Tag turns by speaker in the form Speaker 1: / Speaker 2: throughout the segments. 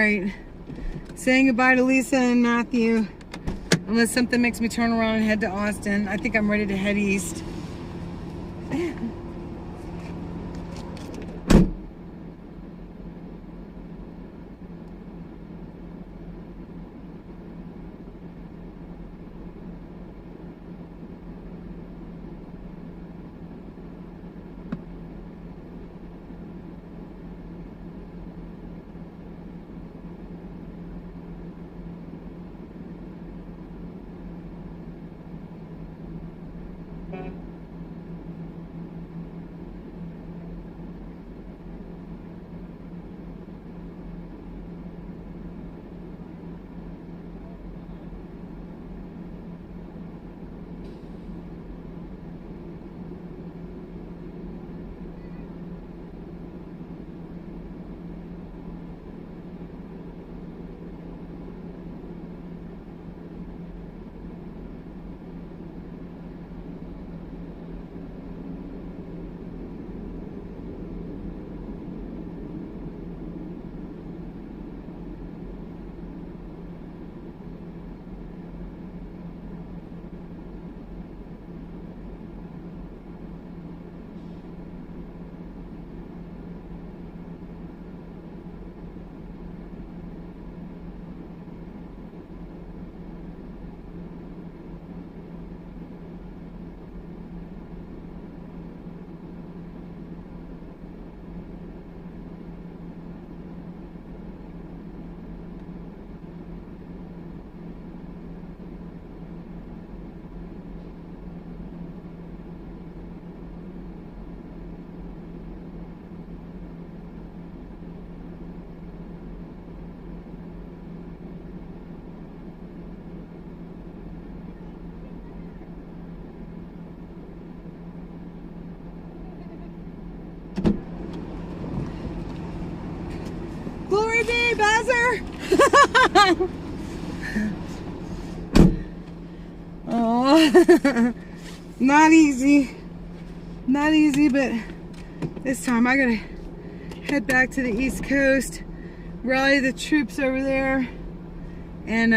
Speaker 1: Alright. Saying goodbye to Lisa and Matthew. Unless something makes me turn around and head to Austin. I think I'm ready to head east. Glory be, Bazzer! Oh, not easy. Not easy, but this time I gotta head back to the East Coast, rally the troops over there, and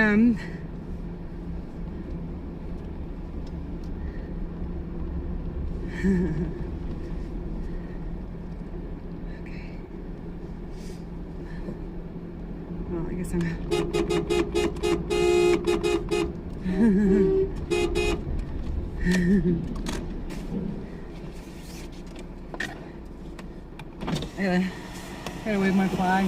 Speaker 1: okay. Well, I guess I'm I gotta wave my flag.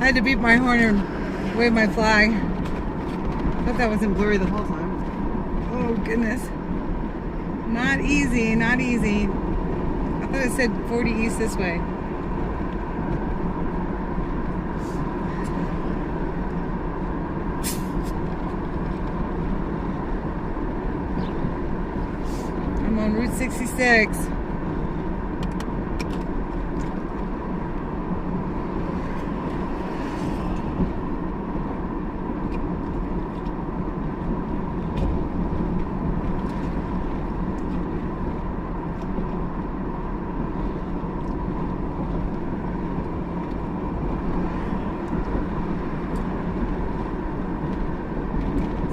Speaker 1: I had to beat my horn and wave my flag. I thought that wasn't blurry the whole time. Oh goodness. Not easy, not easy. I thought it said 40 east this way. I'm on Route 66.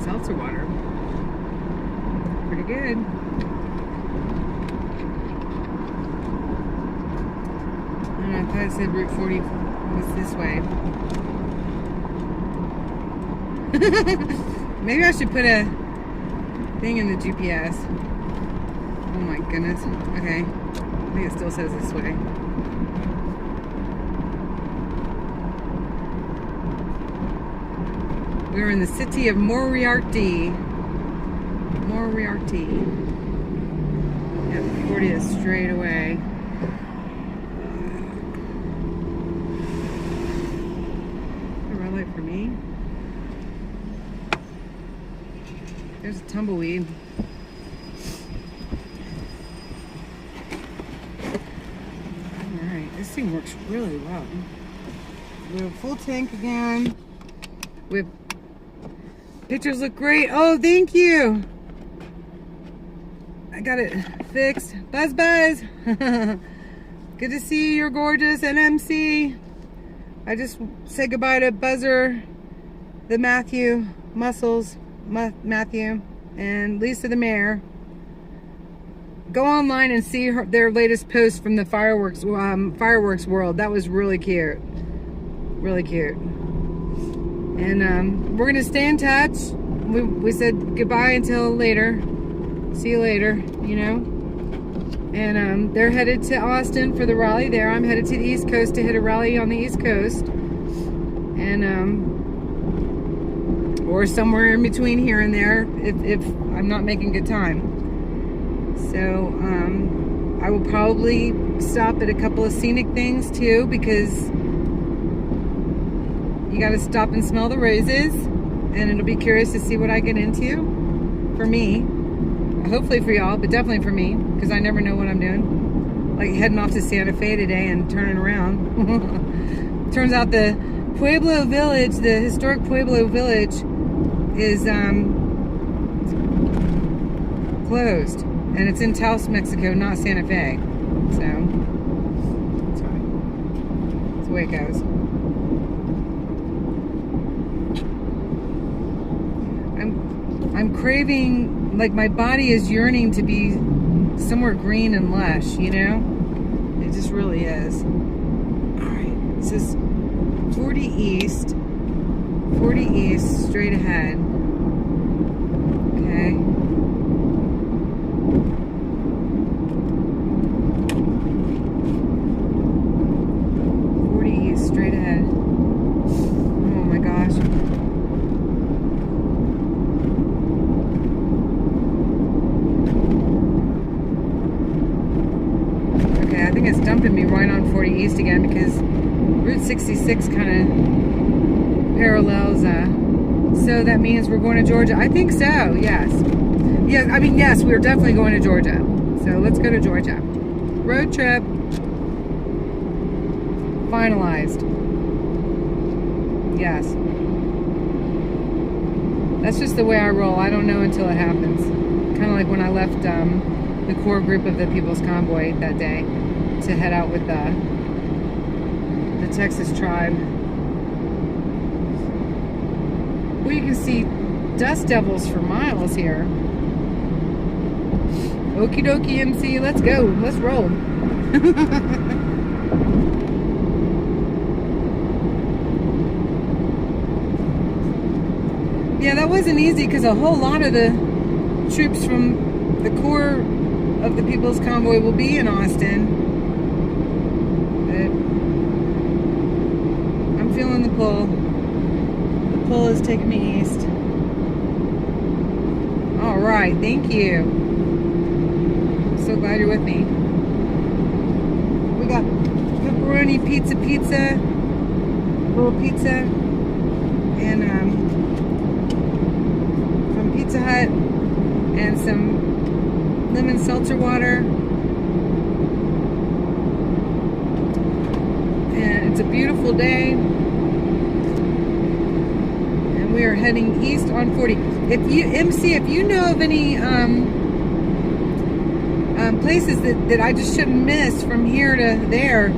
Speaker 1: Seltzer water. Pretty good. And I thought it said Route 40 was this way. Maybe I should put a thing in the GPS. Oh my goodness. Okay. I think it still says this way. We're in the city of Moriarty. Moriarty. Yep, 40th straight away. A red light for me. There's a tumbleweed. This thing works really well. We have a full tank again. Pictures look great. Oh, thank you. I got it fixed. Buzz. Good to see you. You're gorgeous. NMC. I just said goodbye to Buzzer, the Matthew, Muscles, Matthew, and Lisa the Mayor. Go online and see their latest post from the fireworks world. That was really cute. Really cute. And we're going to stay in touch. We said goodbye until later. See you later, you know. And they're headed to Austin for the rally there. I'm headed to the East Coast to hit a rally on the East Coast. And, or somewhere in between here and there if I'm not making good time. So, I will probably stop at a couple of scenic things too, because you got to stop and smell the roses, and it'll be curious to see what I get into for me. Hopefully for y'all, but definitely for me, because I never know what I'm doing. Like heading off to Santa Fe today and turning around. Turns out the Pueblo Village, the historic Pueblo Village, is closed. And it's in Taos, Mexico, not Santa Fe. So, that's the way it goes. I'm craving, like my body is yearning to be somewhere green and lush, you know? It just really is. Alright, it says 40 East, straight ahead. Okay. Straight ahead. Oh my gosh. Okay, I think it's dumping me right on 40 East again because Route 66 kind of parallels. So that means we're going to Georgia. I think so, yes. Yeah, I mean, yes, we're definitely going to Georgia. So let's go to Georgia. Road trip. Finalized. Yes. That's just the way I roll. I don't know until it happens. Kind of like when I left the core group of the People's Convoy that day to head out with the Texas tribe. Well, you can see dust devils for miles here. Okie dokie, MC. Let's go. Let's roll. Yeah, that wasn't easy because a whole lot of the troops from the core of the People's Convoy will be in Austin. But I'm feeling the pull. The pull is taking me east. All right, thank you. So glad you're with me. We got pepperoni pizza, little pizza, and Pizza Hut, and some lemon seltzer water, and it's a beautiful day, and we are heading east on 40. If you know of any places that I just shouldn't miss from here to there,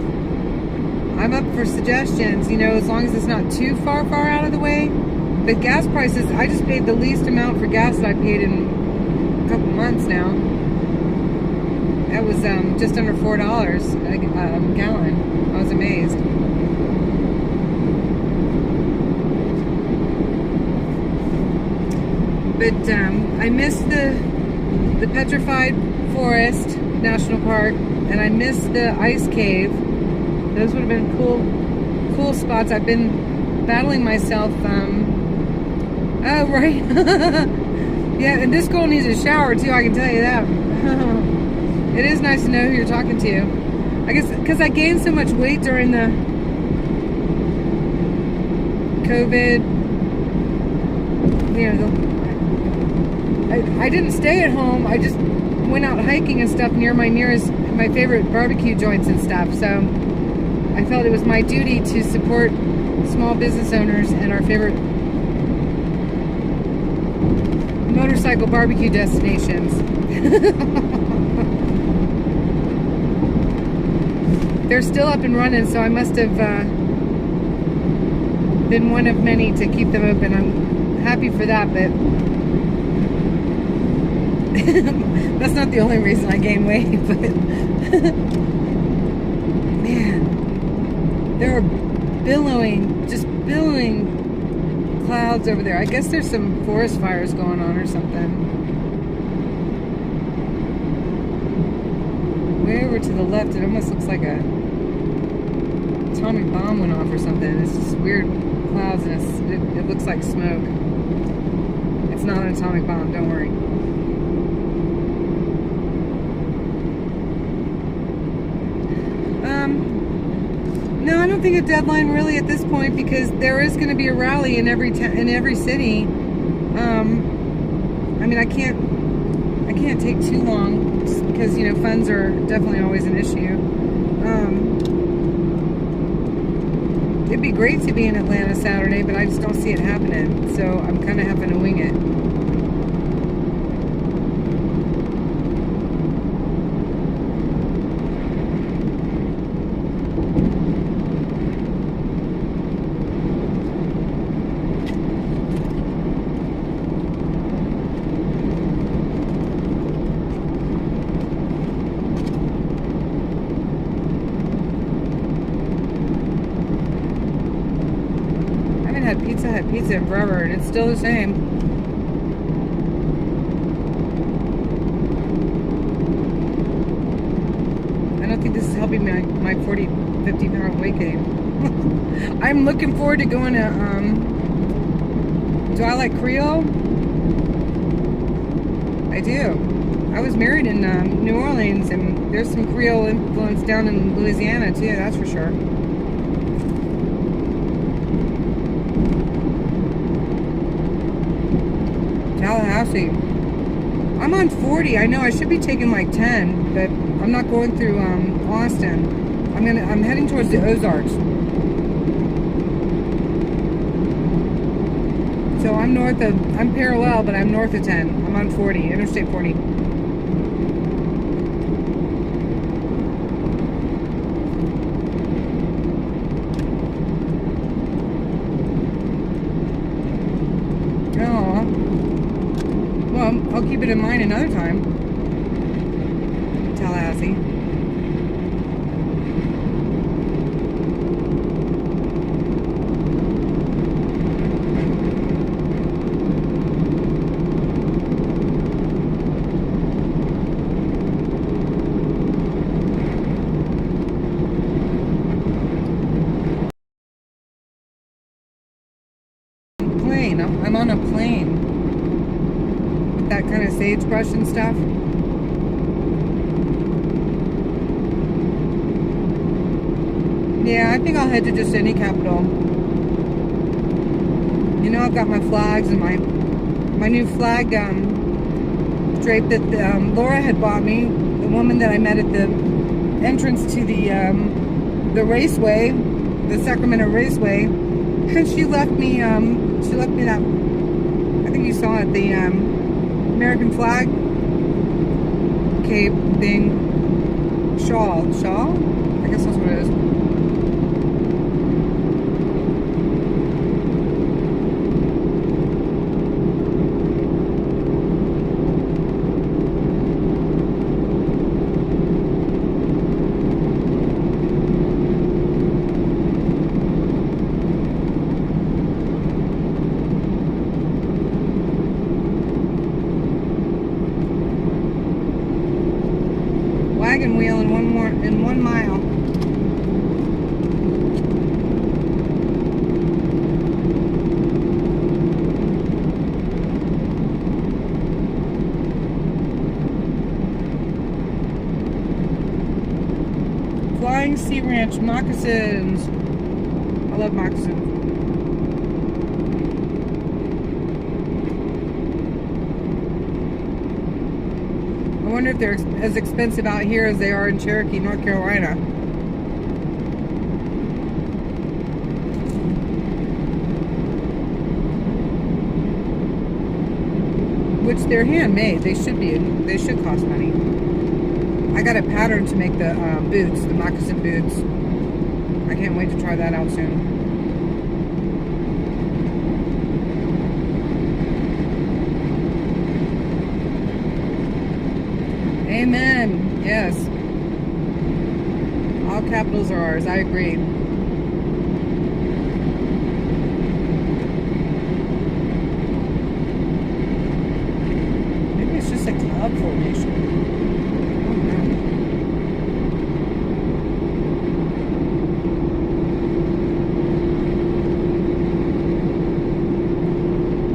Speaker 1: I'm up for suggestions, you know, as long as it's not too far out of the way. But gas prices, I just paid the least amount for gas that I paid in a couple months now. That was just under $4 a gallon. I was amazed. But I missed the Petrified Forest National Park, and I missed the Ice Cave. Those would have been cool spots. I've been battling myself. Oh, right. Yeah, and this girl needs a shower, too, I can tell you that. It is nice to know who you're talking to. I guess because I gained so much weight during the COVID. You know, I didn't stay at home. I just went out hiking and stuff near my favorite barbecue joints and stuff. So I felt it was my duty to support small business owners and our favorite motorcycle barbecue destinations. They're still up and running, so I must have been one of many to keep them open. I'm happy for that, but that's not the only reason I gained weight. But man, there are just billowing clouds over there. I guess there's some forest fires going on or something. Way over to the left, it almost looks like a atomic bomb went off or something. It's just weird clouds, and it looks like smoke. It's not an atomic bomb, don't worry. No, I don't think a deadline really at this point, because there is going to be a rally in every city. I mean, I can't take too long, just because, you know, funds are definitely always an issue. It'd be great to be in Atlanta Saturday, but I just don't see it happening, so I'm kind of having to wing it. Pizza Hut pizza in forever, and it's still the same. I don't think this is helping my 40, 50 pound weight gain. I'm looking forward to going to, do I like Creole? I do. I was married in New Orleans, and there's some Creole influence down in Louisiana too, that's for sure. Tallahassee. I'm on 40. I know I should be taking like 10, but I'm not going through Austin. I'm heading towards the Ozarks. So I'm parallel, but I'm north of 10. I'm on 40, Interstate 40. I'll keep it in mind another time. Tallahassee. Plane. I'm on a plane. That kind of sagebrush and stuff. Yeah, I think I'll head to just any capital. You know, I've got my flags and my new flag drape that Laura had bought me. The woman that I met at the entrance to the raceway, the Sacramento Raceway, and she left me that. I think you saw it, the American flag cape thing, shawl, I guess that's what it is. Wagon wheel in 1 mile. Flying Sea Ranch moccasins. I love moccasins. I wonder if they're as expensive out here as they are in Cherokee, North Carolina. which they're handmade. They should cost money. I got a pattern to make the boots, the moccasin boots. I can't wait to try that out soon. Amen. Yes. All capitals are ours. I agree. Maybe it's just a cloud formation. I don't know.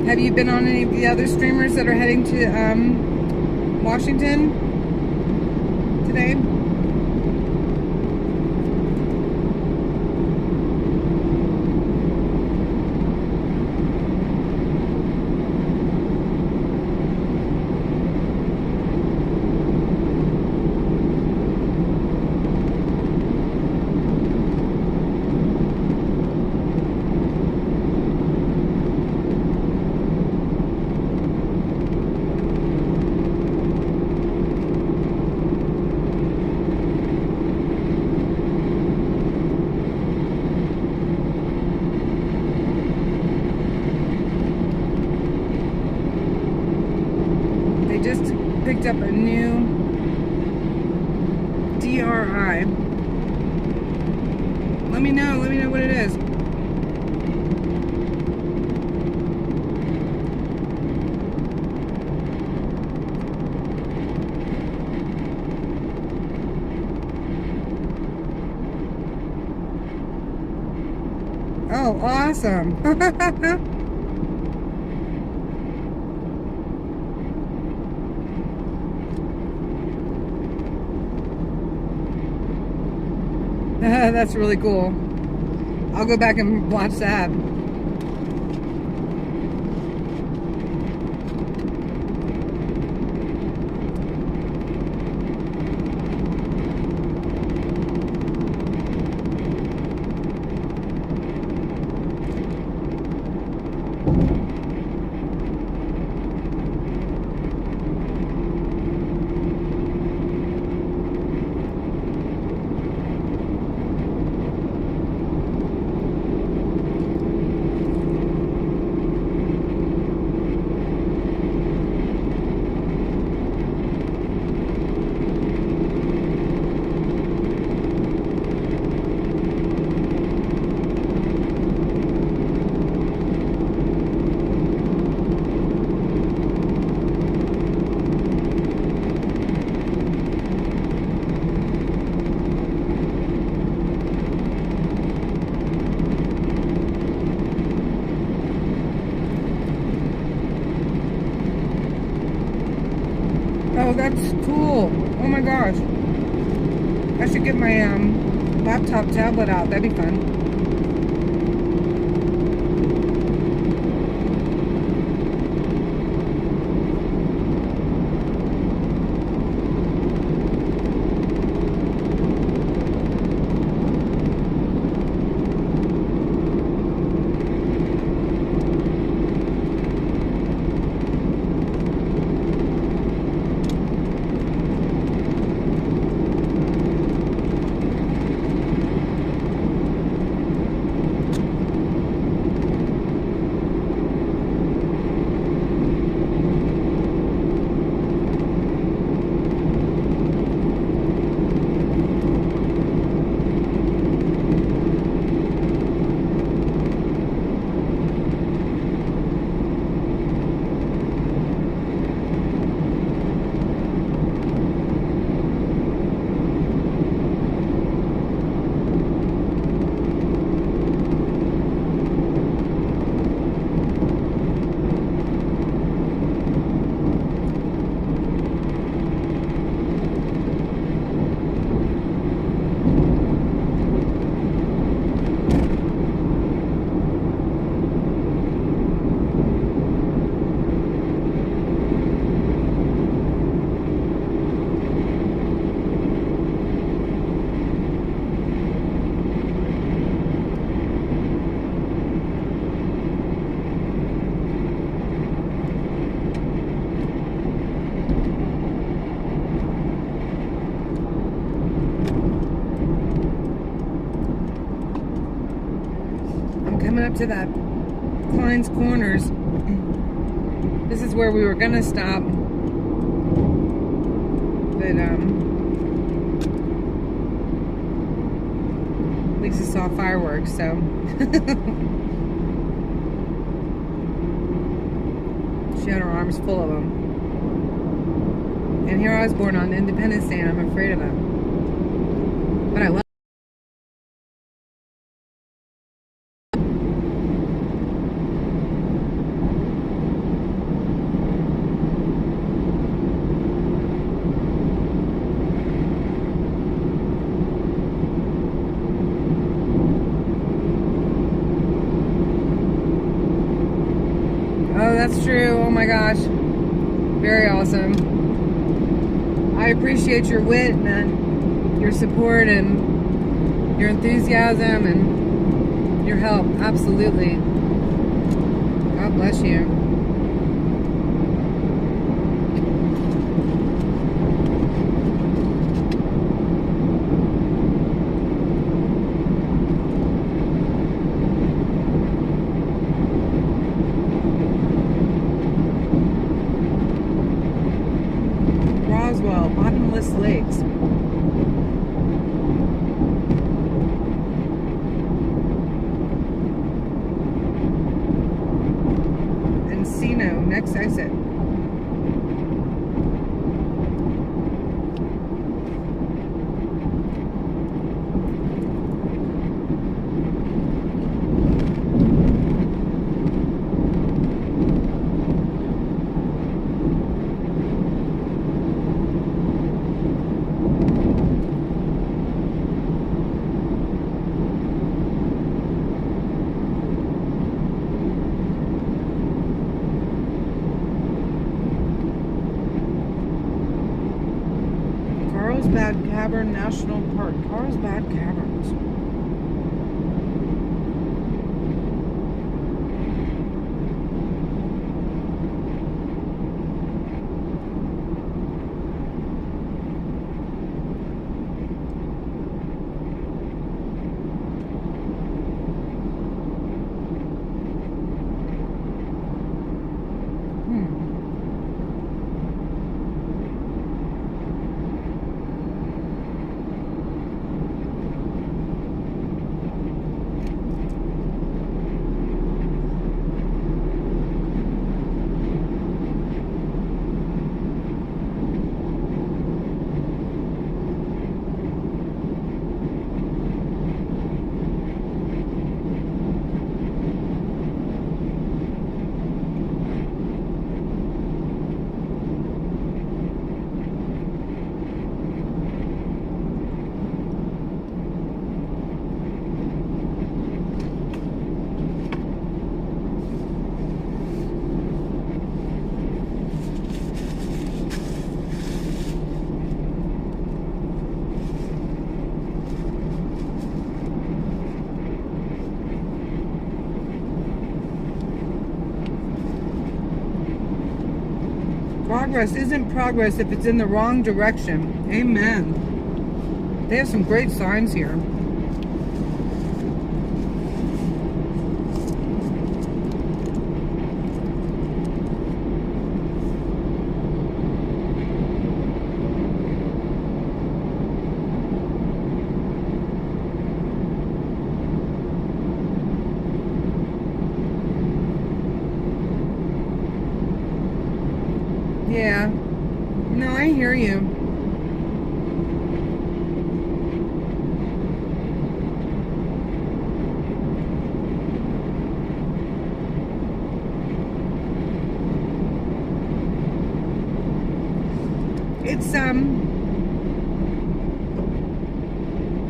Speaker 1: Have you been on any of the other streamers that are heading to Washington today? Picked up a new DRI. Let me know what it is. Oh, awesome. That's really cool. I'll go back and watch that. Oh, that's cool. Oh my gosh. I should get my laptop tablet out. That'd be fun. coming up to that Klein's Corners. This is where we were gonna stop, but Lisa saw fireworks, so she had her arms full of them. And here I was born on Independence Day, and I'm afraid of them. But I love. Oh, that's true. Oh my gosh. Very awesome. I appreciate your wit and your support and your enthusiasm and your help. Absolutely. God bless you. Roswell, Bottomless Lakes. Encino, next exit. Carlsbad Cavern National Park. Carlsbad Caverns. Progress isn't progress if it's in the wrong direction. Amen. They have some great signs here. Yeah. No, I hear you.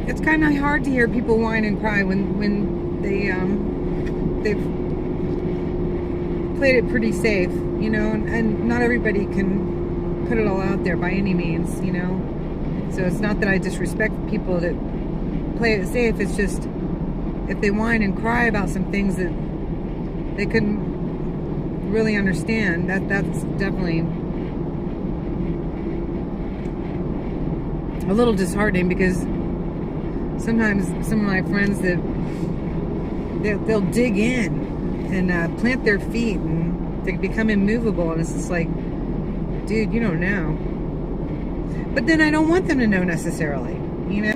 Speaker 1: It's kind of hard to hear people whine and cry when they've played it pretty safe, you know, and not everybody can put it all out there by any means, you know. So it's not that I disrespect people that play it safe. It's just if they whine and cry about some things that they couldn't really understand, that's definitely a little disheartening, because sometimes some of my friends that they'll dig in and plant their feet, and they become immovable. And it's just like, dude, you don't know. But then I don't want them to know necessarily, you know?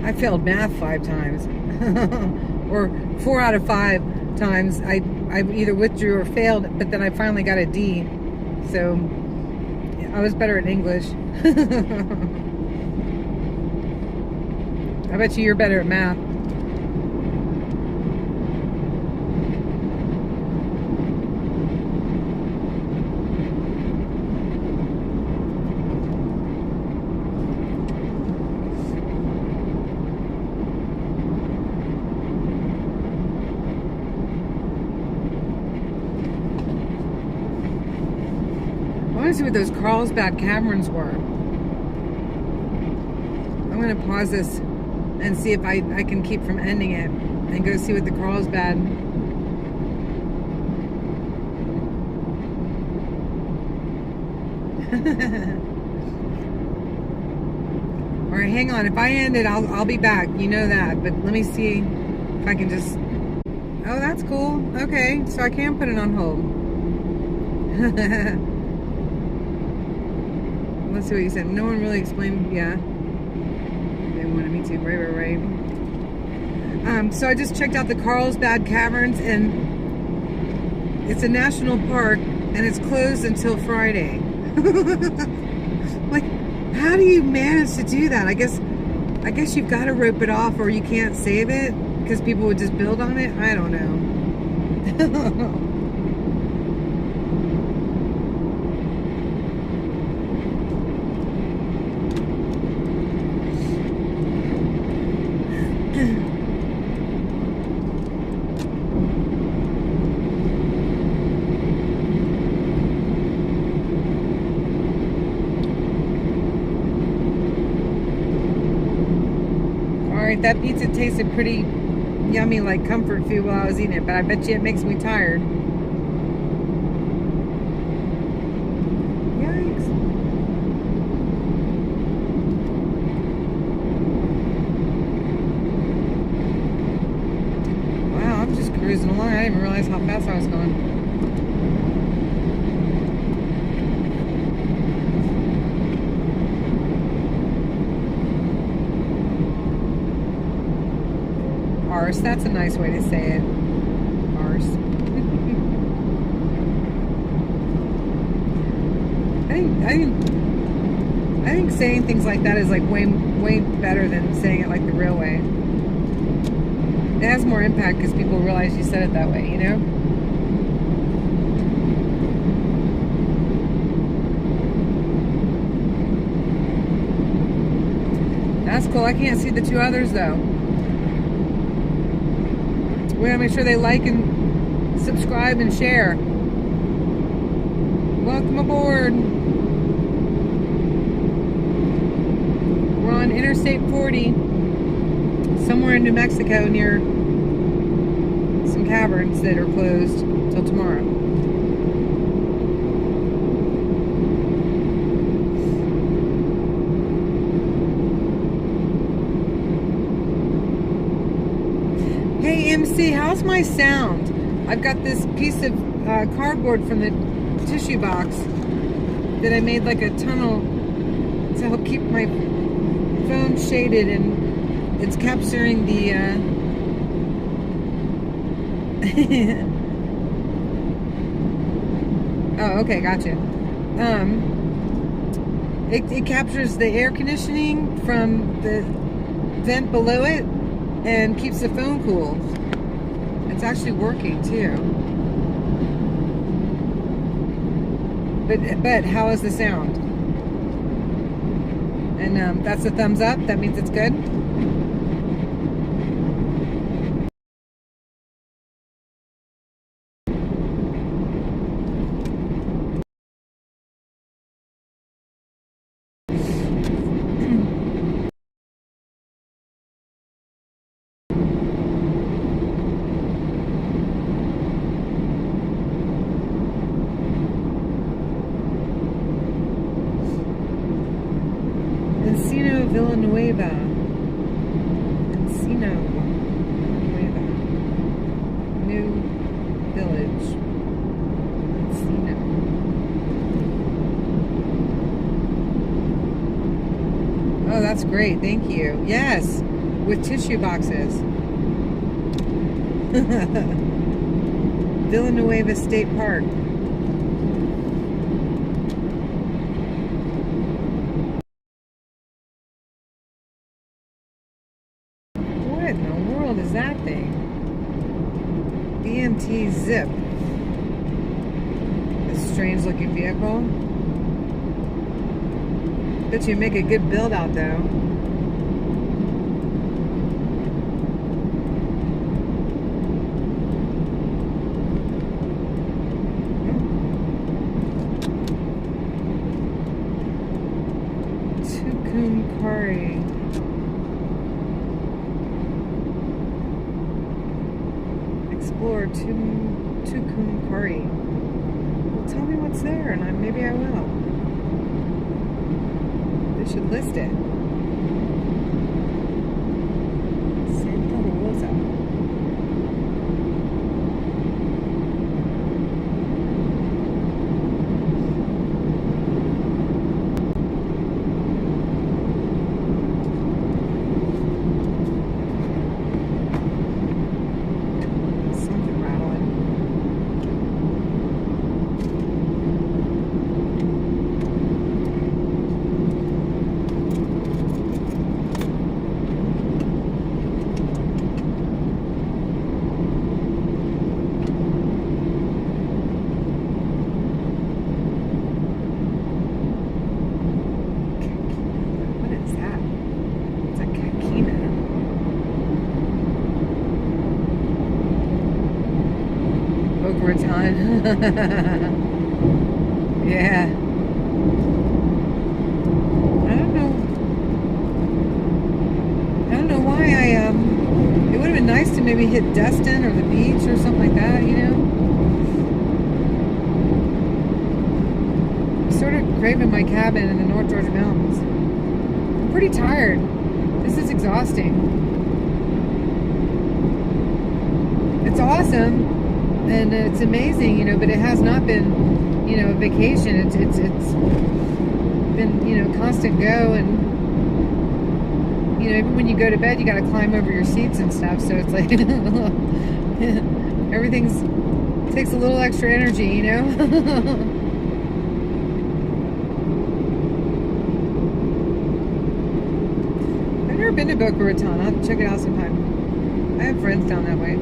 Speaker 1: I failed math 5 times. Or 4 out of 5 times I either withdrew or failed, but then I finally got a D. So I was better at English. I bet you're better at math. I want to see what those Carlsbad Caverns were. I'm going to pause this and see if I can keep from ending it and go see what the Carlsbad. All right, hang on. If I end it, I'll be back. You know that. But let me see if I can just. Oh, that's cool. Okay, so I can put it on hold. Let's see what you said. No one really explained. Yeah. They wanted me to. Right. So I just checked out the Carlsbad Caverns, and it's a national park, and it's closed until Friday. Like, how do you manage to do that? I guess you've got to rope it off, or you can't save it because people would just build on it. I don't know. That pizza tasted pretty yummy, like comfort food while I was eating it, but I bet you it makes me tired. Yikes. Wow, I'm just cruising along. I didn't even realize how fast I was going. Arse, that's a nice way to say it. Arse. I think saying things like that is like way better than saying it like the real way. It has more impact because people realize you said it that way, you know? That's cool. I can't see the 2 others though. We gotta make sure they like and subscribe and share. Welcome aboard. We're on Interstate 40, somewhere in New Mexico near some caverns that are closed till tomorrow. Hey MC, how's my sound? I've got this piece of cardboard from the tissue box that I made like a tunnel to help keep my phone shaded, and it's capturing the oh, okay, gotcha. It captures the air conditioning from the vent below it and keeps the phone cool. It's actually working too. But how is the sound? And that's a thumbs up. That means it's good. Encino Villanueva. Encino Villanueva. New Village. Encino. Oh, that's great. Thank you. Yes, with tissue boxes. Villanueva State Park. What in the world is that thing? BMT Zip. A strange looking vehicle. Bet you make a good build out though. Tucumcari. Explore Tucumcari. Well, tell me what's there, and maybe I will. They should list it. Santa Rosa. Something rattling. What is that? It's a Kakina. Boca Raton. Yeah. I don't know why it would have been nice to maybe hit Destin or the beach or something like that, you know? I'm sort of craving my cabin in the North Georgia mountains. I'm pretty tired. This is exhausting. It's awesome. And it's amazing, you know, but it has not been, you know, a vacation. It's been, you know, constant go, and you know, even when you go to bed, you got to climb over your seats and stuff. So it's like everything's takes a little extra energy, you know. I've never been to Boca Raton. I'll have to check it out sometime. I have friends down that way.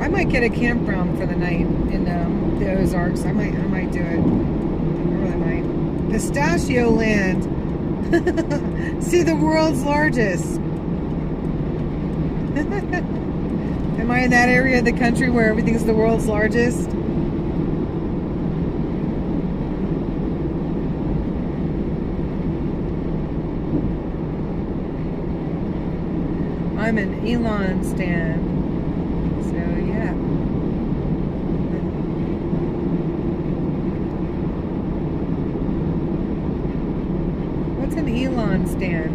Speaker 1: I might get a campground for the night in the Ozarks. I might do it. I really might. Pistachio Land. See, the world's largest. Am I in that area of the country where everything's the world's largest? I'm in Elon Stan. So yeah. What's an Elon stand?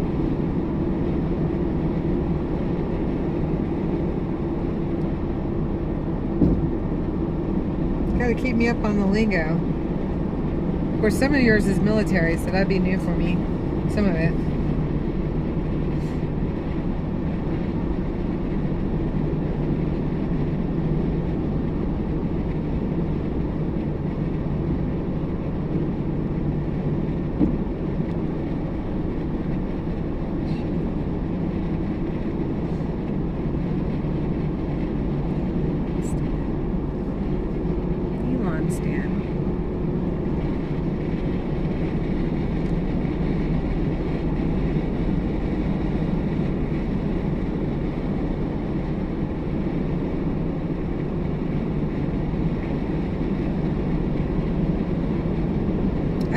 Speaker 1: Gotta keep me up on the lingo. Of course, some of yours is military, so that'd be new for me. Some of it. Stand.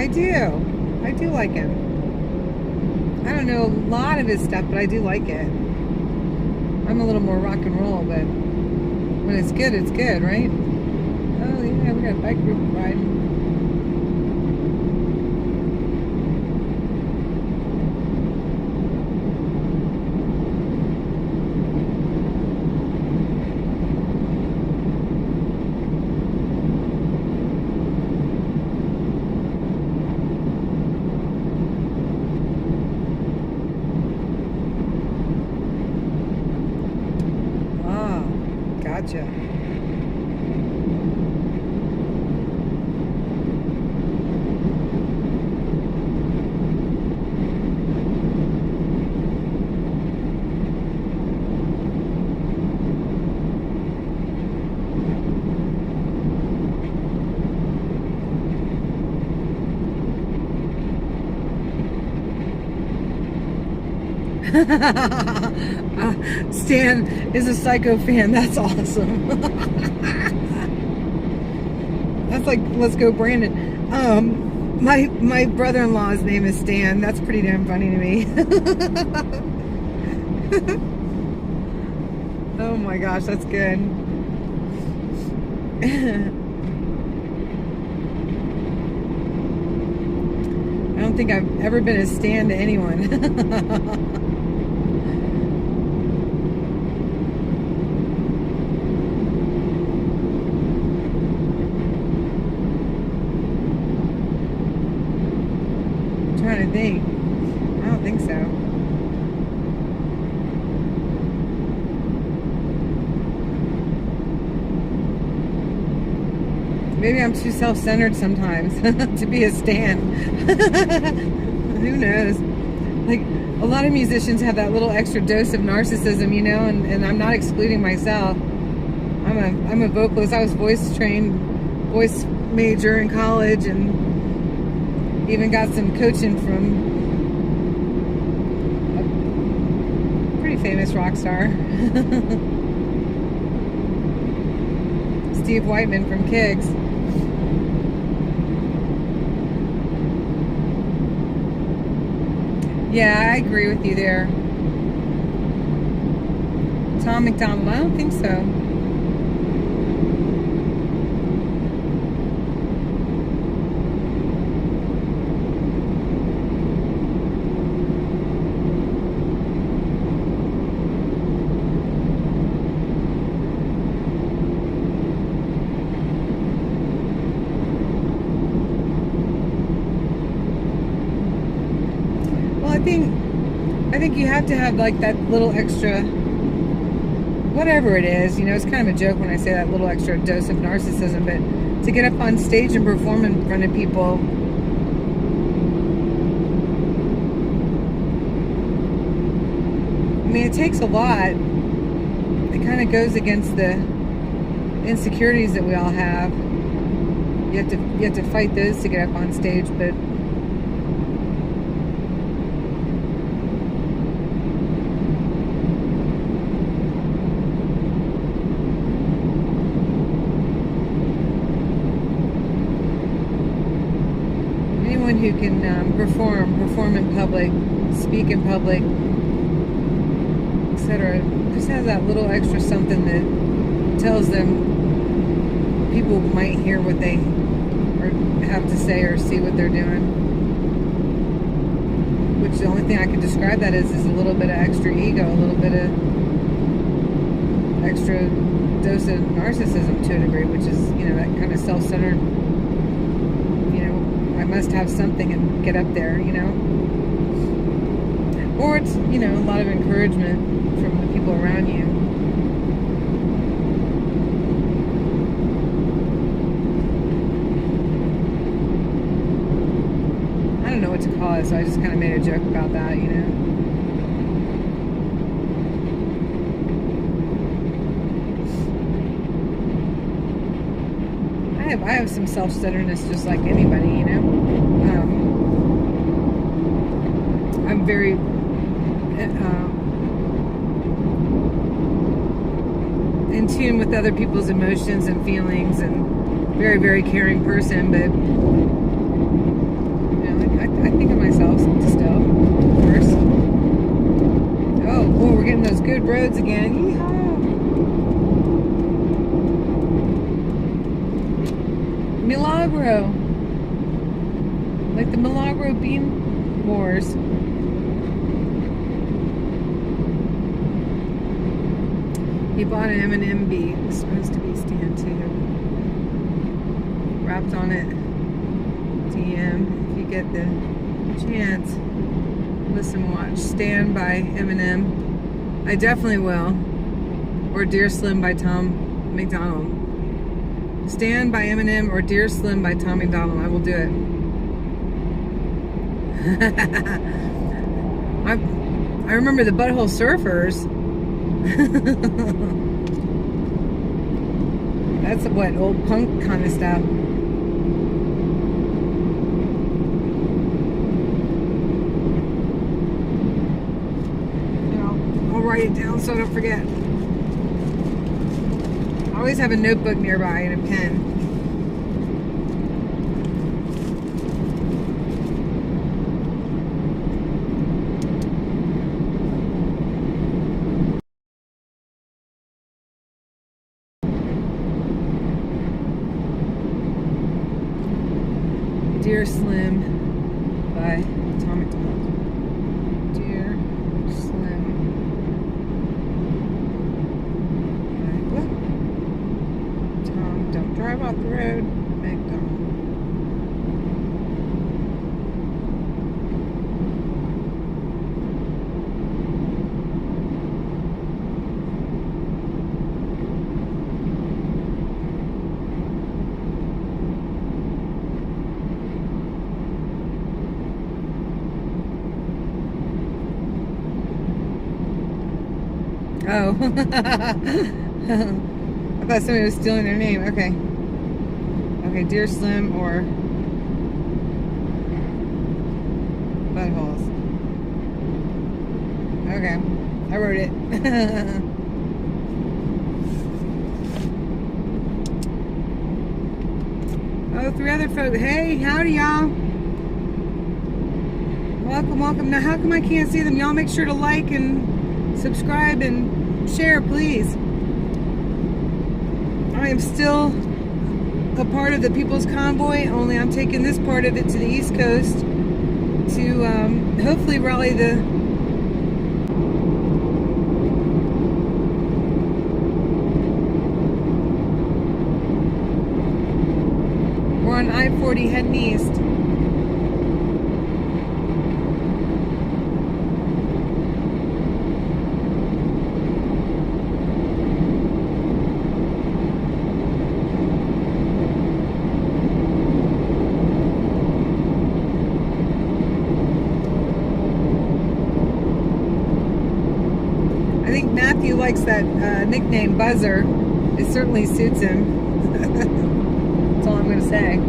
Speaker 1: I do. I do like him. I don't know a lot of his stuff, but I do like it. I'm a little more rock and roll, but when it's good, right? Oh yeah, we got a bike group riding. Gotcha. Stan is a Psycho fan. That's awesome. That's like, let's go, Brandon. My brother-in-law's name is Stan. That's pretty damn funny to me. Oh my gosh, that's good. I don't think I've ever been a Stan to anyone. Trying to think. I don't think so. Maybe I'm too self-centered sometimes to be a stan. Who knows? Like, a lot of musicians have that little extra dose of narcissism, you know, and I'm not excluding myself. I'm a vocalist. I was voice major in college, and even got some coaching from a pretty famous rock star. Steve Whiteman from Kiggs. Yeah, I agree with you there. Tom McDonald, I don't think so. I think you have to have like that little extra, whatever it is, you know, it's kind of a joke when I say that little extra dose of narcissism, but to get up on stage and perform in front of people, I mean, it takes a lot. It kind of goes against the insecurities that we all have. You have to fight those to get up on stage, but who can perform in public, speak in public, etc. Just has that little extra something that tells them people might hear what they have to say or see what they're doing. Which the only thing I can describe that is a little bit of extra ego, a little bit of extra dose of narcissism to a degree, which is, you know, that kind of self-centered, I must have something and get up there, you know. Or it's, you know, a lot of encouragement from the people around you. I don't know what to call it, so I just kind of made a joke about that, you know. I have some self-centeredness just like anybody, you know. I'm very in tune with other people's emotions and feelings, and very, very caring person, but I think of myself still, of course. Oh, boy, we're getting those good roads again. Yeehaw! Milagro. Like the Milagro Bean Wars. He bought an M&M bee. It was supposed to be Stan too. Wrapped on it. DM, if you get the chance. Listen, watch. Stan by Eminem. I definitely will. Or Dear Slim by Tom McDonald. Stan by Eminem or Dear Slim by Tom McDonald. I will do it. I remember the Butthole Surfers. That's what, old punk kind of stuff. I'll write it down so I don't forget. I always have a notebook nearby and a pen. Dear Slim by Tom McDonald. Dear Slim by what? Tom, don't drive off the road. McDonald. Oh. I thought somebody was stealing their name. Okay. Okay, Dear Slim or Buttholes. Okay. I wrote it. Oh, 3 other folks. Hey, howdy, y'all. Welcome, welcome. Now, how come I can't see them? Y'all make sure to like and subscribe and share, please. I am still a part of the People's Convoy, only I'm taking this part of it to the East Coast to hopefully rally the we're on I-40 heading east. I think Matthew likes that nickname, Buzzer. It certainly suits him. That's all I'm going to say.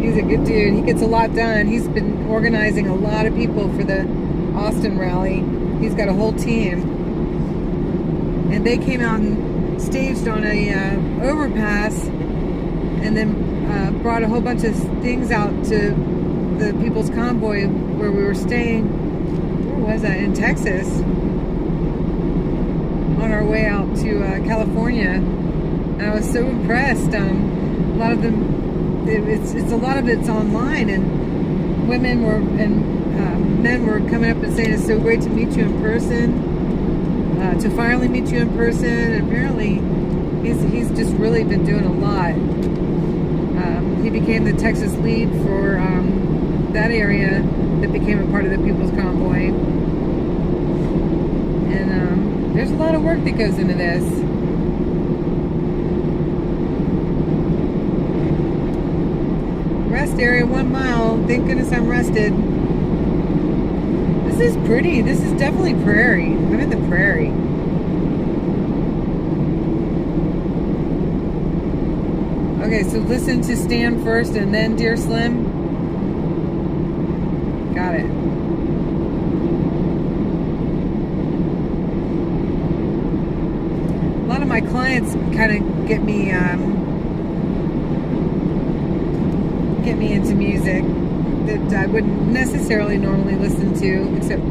Speaker 1: He's a good dude. He gets a lot done. He's been organizing a lot of people for the Austin rally. He's got a whole team. And they came out and staged on a overpass and then brought a whole bunch of things out to the People's Convoy where we were staying. Where was that? In Texas. On our way out to California. And I was so impressed. A lot of them, it's a lot of it's online, and women were and men were coming up and saying it's so great to meet you in person, to finally meet you in person. And apparently, he's just really been doing a lot. He became the Texas lead for that area that became a part of the People's Convoy. And there's a lot of work that goes into this. Rest area 1 mile. Thank goodness I'm rested. This is pretty. This is definitely prairie. I'm in the prairie. Okay, so listen to Stan first and then Dear Slim. Got it. A lot of my clients kind of get me get me into music that I wouldn't necessarily normally listen to, except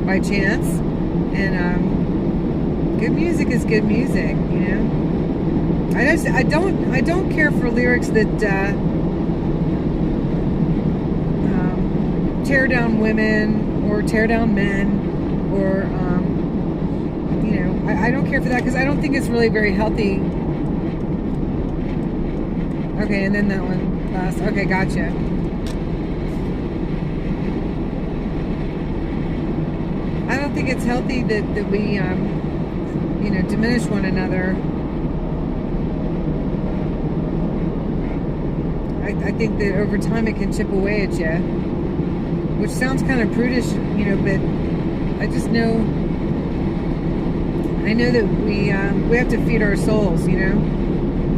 Speaker 1: by chance. And good music is good music, you know. I don't care for lyrics that tear down women or tear down men, or you know, I don't care for that, because I don't think it's really very healthy. Okay, and then that one last. Okay, gotcha. I don't think it's healthy that we you know, diminish one another. I think that over time it can chip away at you, which sounds kind of prudish, you know, but I just know, I know that we have to feed our souls, you know.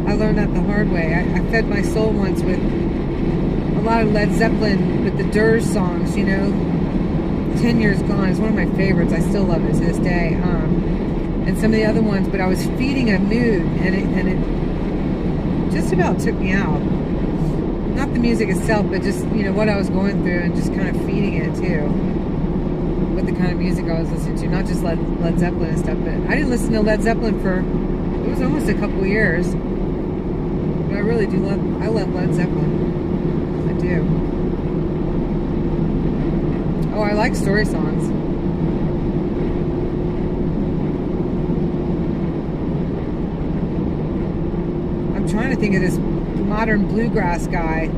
Speaker 1: I learned that the hard way. I fed my soul once with a lot of Led Zeppelin, with the Dirge songs, you know. 10 Years Gone is one of my favorites. I still love it to this day. And some of the other ones, but I was feeding a mood, and it just about took me out. Not the music itself, but just, you know, what I was going through, and just kind of feeding it too, with the kind of music I was listening to. Not just Led Zeppelin and stuff, but I didn't listen to Led Zeppelin for, it was almost a couple years. But I really do I love Led Zeppelin. I do. Oh, I like story songs. I'm trying to think of this modern bluegrass guy.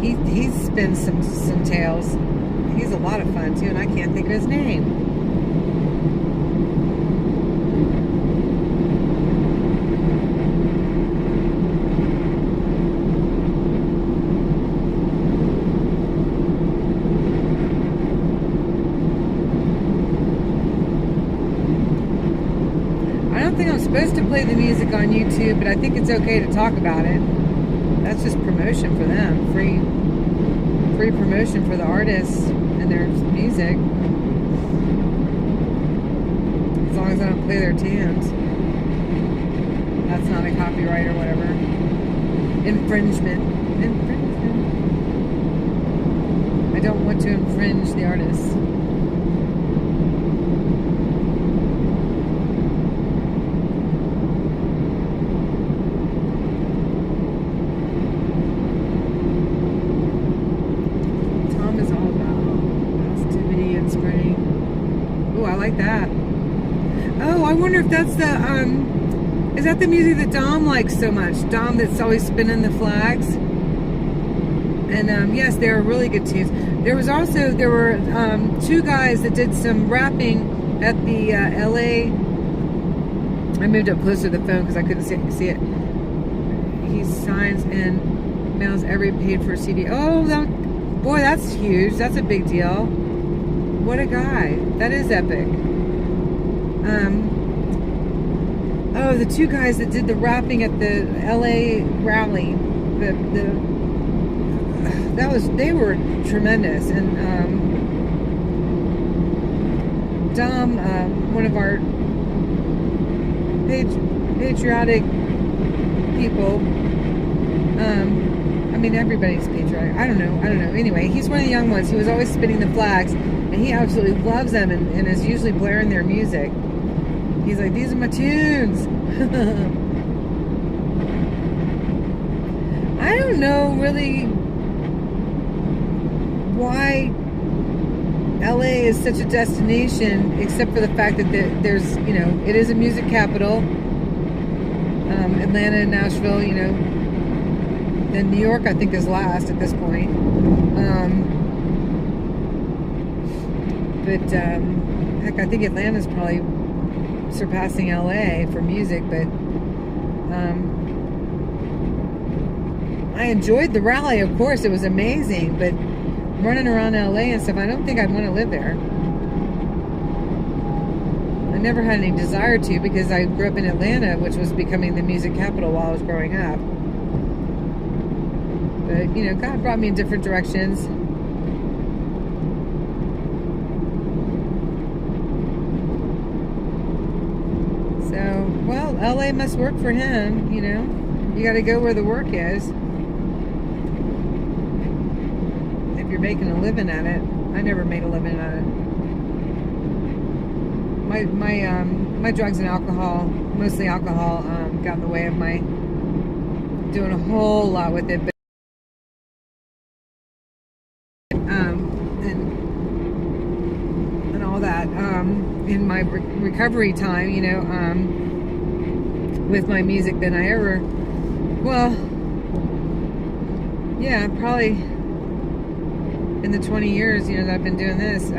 Speaker 1: He spins some tales. He's a lot of fun too, and I can't think of his name. I'm supposed to play the music on YouTube, but I think it's okay to talk about it. That's just promotion for them. Free promotion for the artists and their music. As long as I don't play their tunes. That's not a copyright or whatever. Infringement. I don't want to infringe the artists. That. Oh, I wonder if that's the is that the music that Dom likes so much? Dom, that's always spinning the flags. And yes, they are really good tunes. There were two guys that did some rapping at the LA. I moved up closer to the phone because I couldn't see it. He signs and mails every paid for CD. Oh, boy, that's huge. That's a big deal. What a guy. That is epic. Oh, the two guys that did the rapping at the LA rally. They were tremendous. And Dom, one of our patriotic people. I mean, everybody's patriotic. I don't know. Anyway, he's one of the young ones. He was always spinning the flags. And he absolutely loves them, and is usually blaring their music. He's like, these are my tunes. I don't know really why LA is such a destination, except for the fact that there's, you know, it is a music capital. Atlanta and Nashville, you know. Then New York, I think, is last at this point. But heck, I think Atlanta's probably surpassing LA for music. But I enjoyed the rally, of course. It was amazing. But running around LA and stuff, I don't think I'd want to live there. I never had any desire to, because I grew up in Atlanta, which was becoming the music capital while I was growing up. But, you know, God brought me in different directions. So, well, LA must work for him, you know. You got to go where the work is. you're making a living at it. I never made a living at it. My drugs and alcohol, mostly alcohol, got in the way of my doing a whole lot with it. But, and all that in my recovery time, you know, with my music than I ever. Well, yeah, probably in the 20 years, you know, that I've been doing this,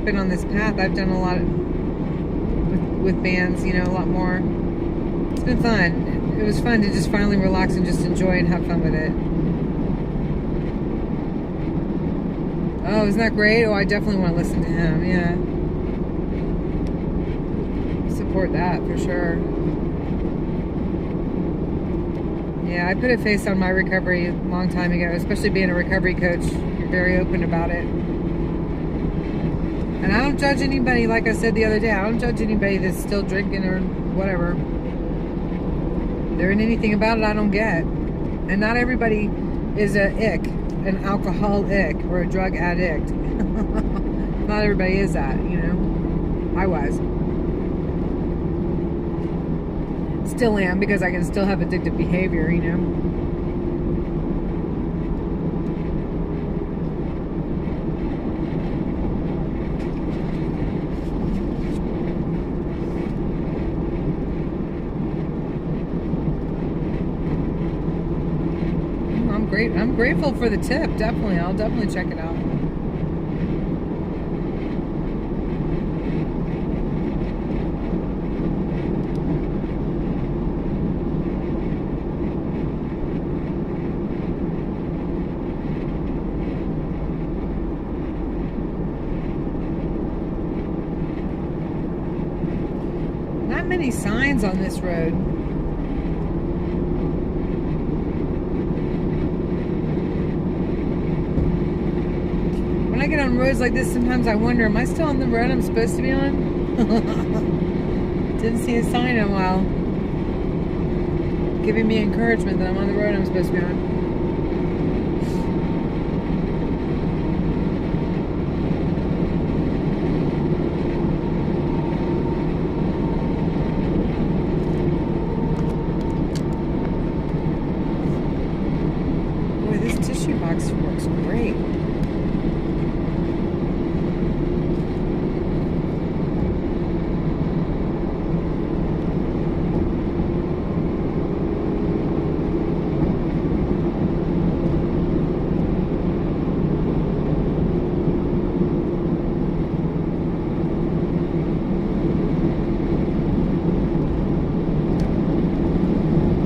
Speaker 1: been on this path, I've done a lot with bands, you know, a lot more. It's been fun. It was fun to just finally relax and just enjoy and have fun with it. Oh, isn't that great? Oh, I definitely want to listen to him, yeah. Support that for sure. Yeah, I put a face on my recovery a long time ago, especially being a recovery coach. You're very open about it. And I don't judge anybody, like I said the other day, I don't judge anybody that's still drinking or whatever. There ain't anything about it I don't get. And not everybody is an alcoholic or a drug addict. Not everybody is that, you know. I was. Still am, because I can still have addictive behavior, you know. I'm grateful for the tip, definitely. I'll definitely check it out. Not many signs on this road. When I get on roads like this, sometimes I wonder, am I still on the road I'm supposed to be on? Didn't see a sign in a while giving me encouragement that I'm on the road I'm supposed to be on. Boy, this tissue box works great.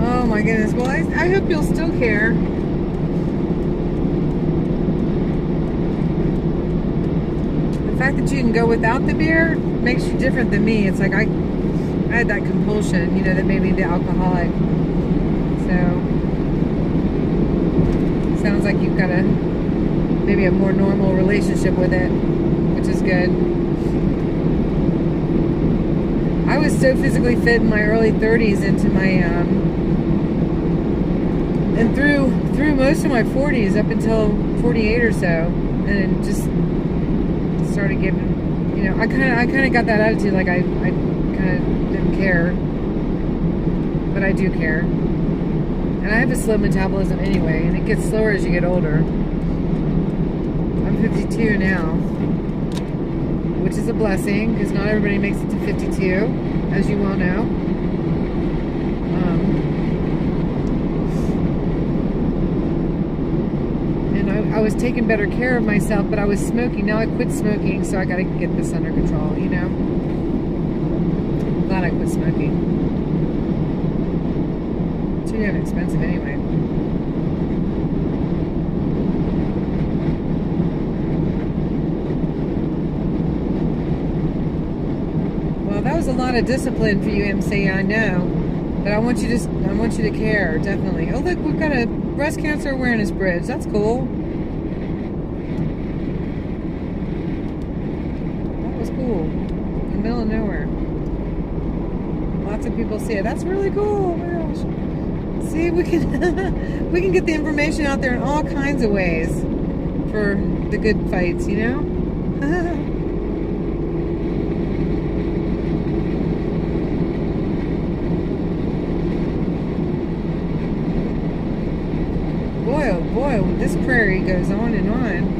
Speaker 1: Oh my goodness. Well, I hope you'll still care. The fact that you can go without the beer makes you different than me. It's like I had that compulsion, you know, that made me the alcoholic. So, sounds like you've got maybe a more normal relationship with it, which is good. I was so physically fit in my early 30s into my, and through most of my 40s up until 48 or so, and just started giving, you know, I kind of got that attitude, like I kind of didn't care, but I do care, and I have a slow metabolism anyway, and it gets slower as you get older. I'm 52 now, which is a blessing, because not everybody makes it to 52, as you well know. I was taking better care of myself, but I was smoking. Now I quit smoking, so I got to get this under control, you know? I'm glad I quit smoking. It's too damn expensive anyway. Well, that was a lot of discipline for you, MC, I know. But I want you to care, definitely. Oh, look, we've got a breast cancer awareness bridge. That's cool. Cool. In the middle of nowhere. Lots of people see it. That's really cool. Oh my gosh. See, we can we can get the information out there in all kinds of ways for the good fights, you know? Boy, oh boy, this prairie goes on and on.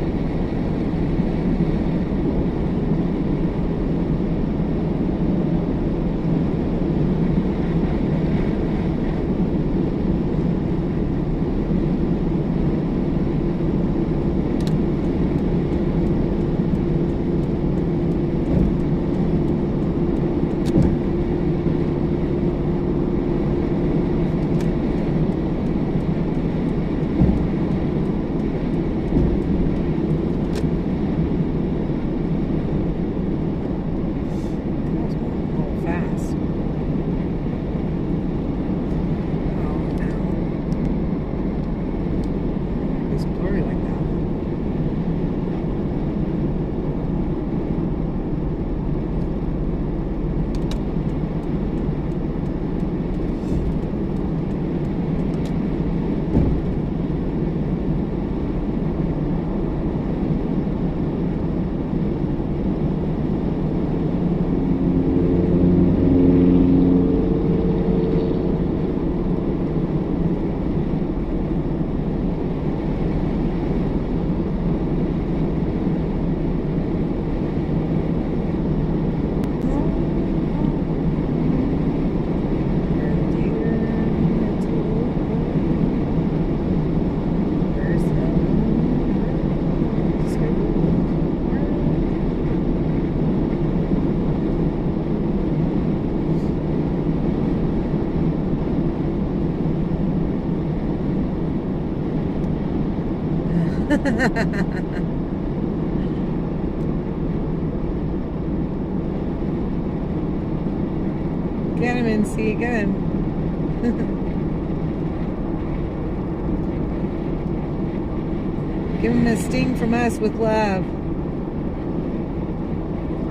Speaker 1: Get him in, see, get him. Give him a sting from us with love.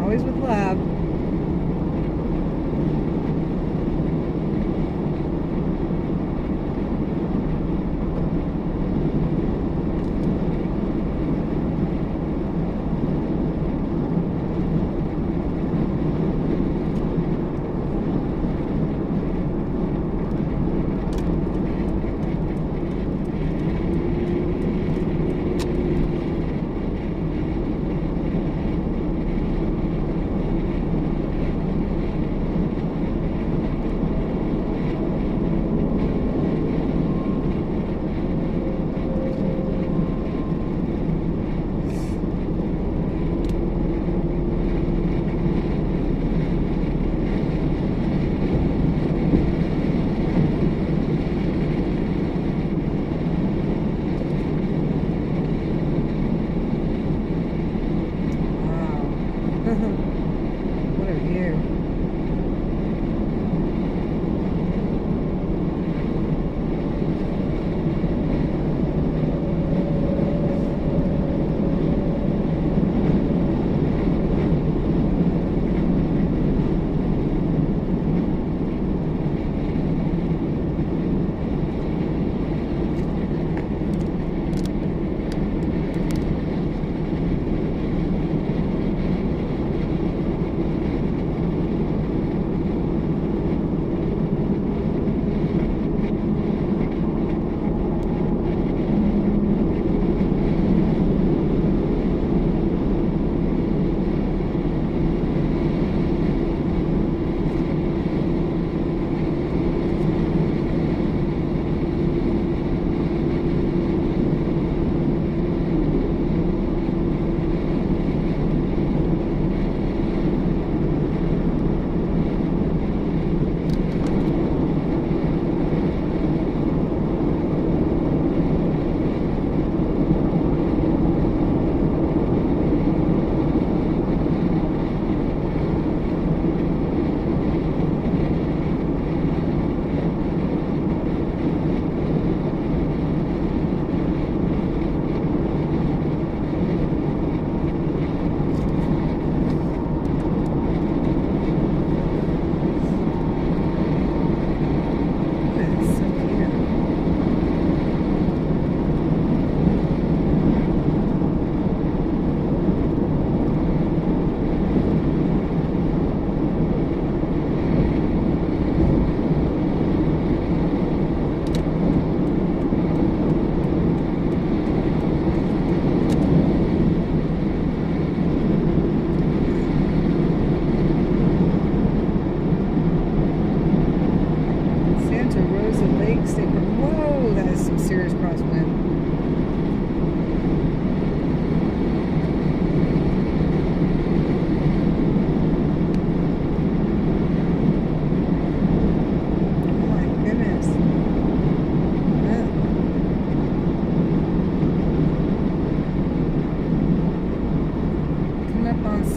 Speaker 1: Always with love.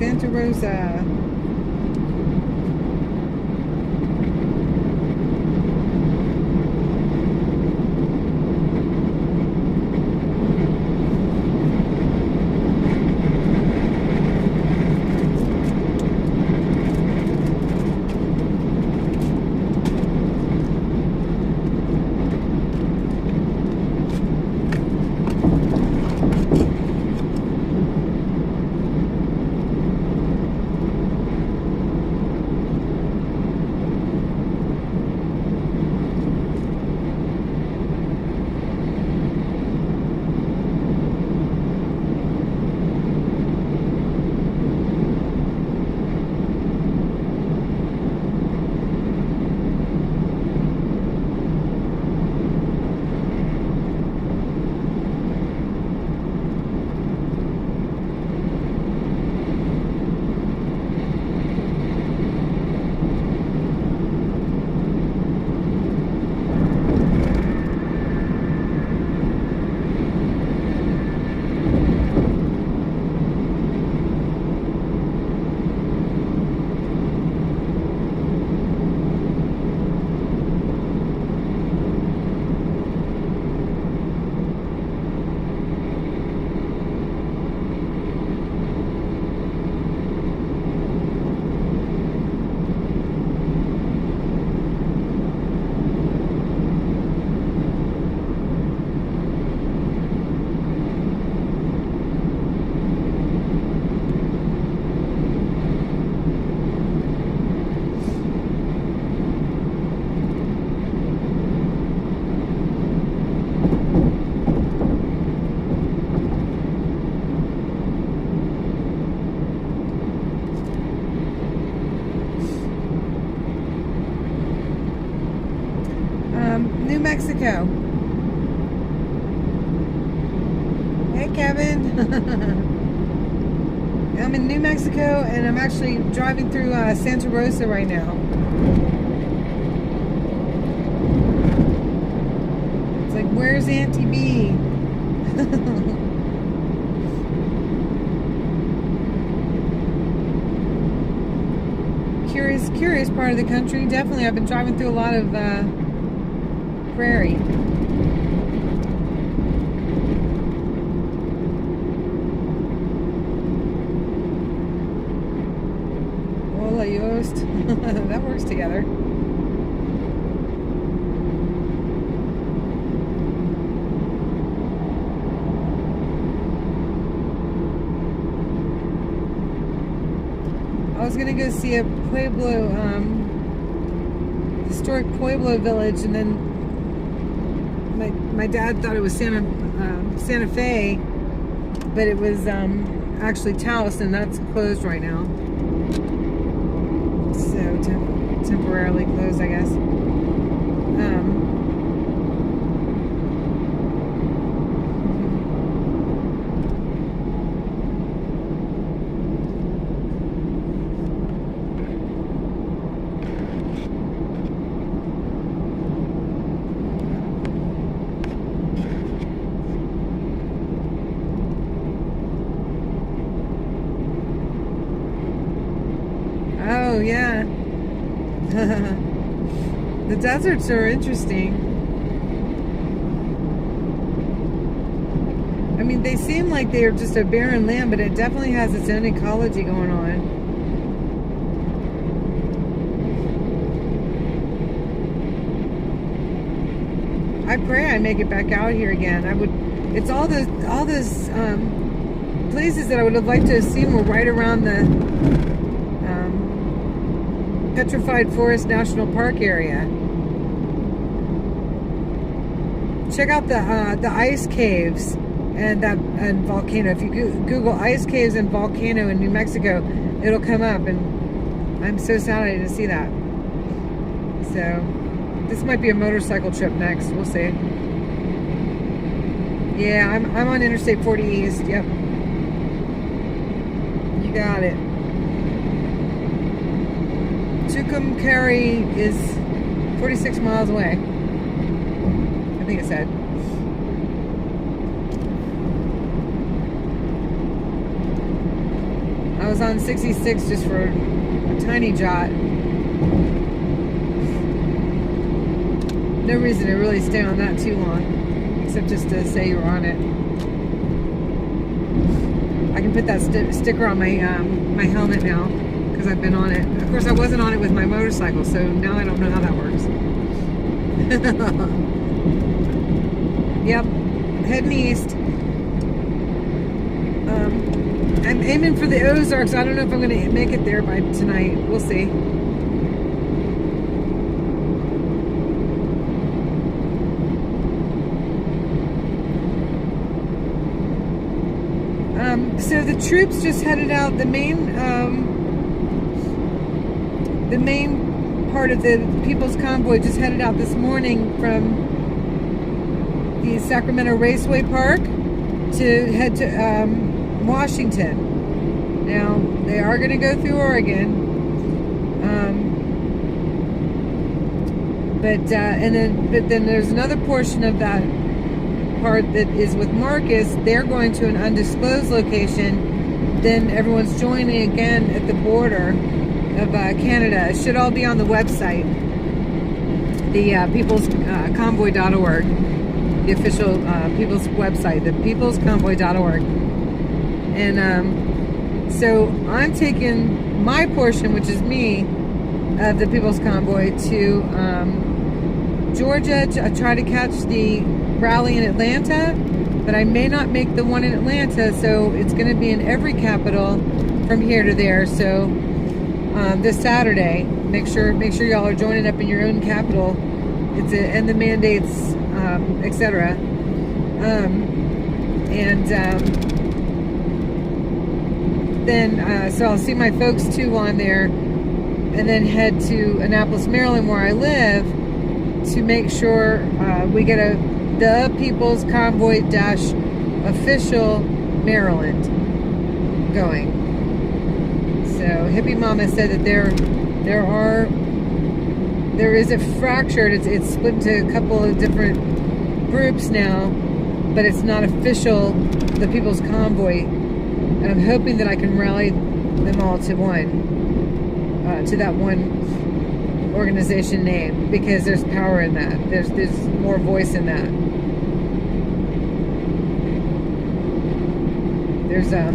Speaker 1: Santa Rosa. New Mexico. Hey, Kevin. I'm in New Mexico, and I'm actually driving through Santa Rosa right now. It's like, where's Auntie B? Curious part of the country. Definitely, I've been driving through a lot of prairie. Hola, Yost. That works together. I was gonna go see a Pueblo, historic Pueblo village, and then my dad thought it was Santa Fe, but it was actually Taos, and that's closed right now. So temporarily closed, I guess. Oh, yeah. The deserts are interesting. I mean, they seem like they're just a barren land, but it definitely has its own ecology going on. I pray I make it back out here again. It's all those places that I would have liked to have seen were right around the Petrified Forest National Park area. Check out the ice caves and volcano. If you Google ice caves and volcano in New Mexico, it'll come up, and I'm so sad I didn't see that. So this might be a motorcycle trip next. We'll see. Yeah, I'm on Interstate 40 East. Yep, you got it. Tucumcari is 46 miles away, I think it said. I was on 66 just for a tiny jot. No reason to really stay on that too long, except just to say you're on it. I can put that sticker on my my helmet now because I've been on it. Of course, I wasn't on it with my motorcycle, so now I don't know how that works. Yep, heading east. I'm aiming for the Ozarks. I don't know if I'm going to make it there by tonight. We'll see. So the troops just headed out. The main part of the People's Convoy just headed out this morning from the Sacramento Raceway Park to head to Washington. Now they are going to go through Oregon, but then there's another portion of that part that is with Marcus. They're going to an undisclosed location. Then everyone's joining again at the border of Canada. It should all be on the website, the peoplesconvoy.org, the official People's website, the peoplesconvoy.org. And so I'm taking my portion, which is me, of the People's Convoy to Georgia to try to catch the rally in Atlanta, but I may not make the one in Atlanta, so it's going to be in every capital from here to there. So this Saturday, make sure y'all are joining up in your own capital. And the mandates, etc. Then so I'll see my folks too on there, and then head to Annapolis, Maryland, where I live, to make sure we get the People's Convoy official Maryland going. So Hippie Mama said that there is a fractured. It's split into a couple of different groups now, but it's not official. The People's Convoy, and I'm hoping that I can rally them all to to that one organization name, because there's power in that. There's more voice in that.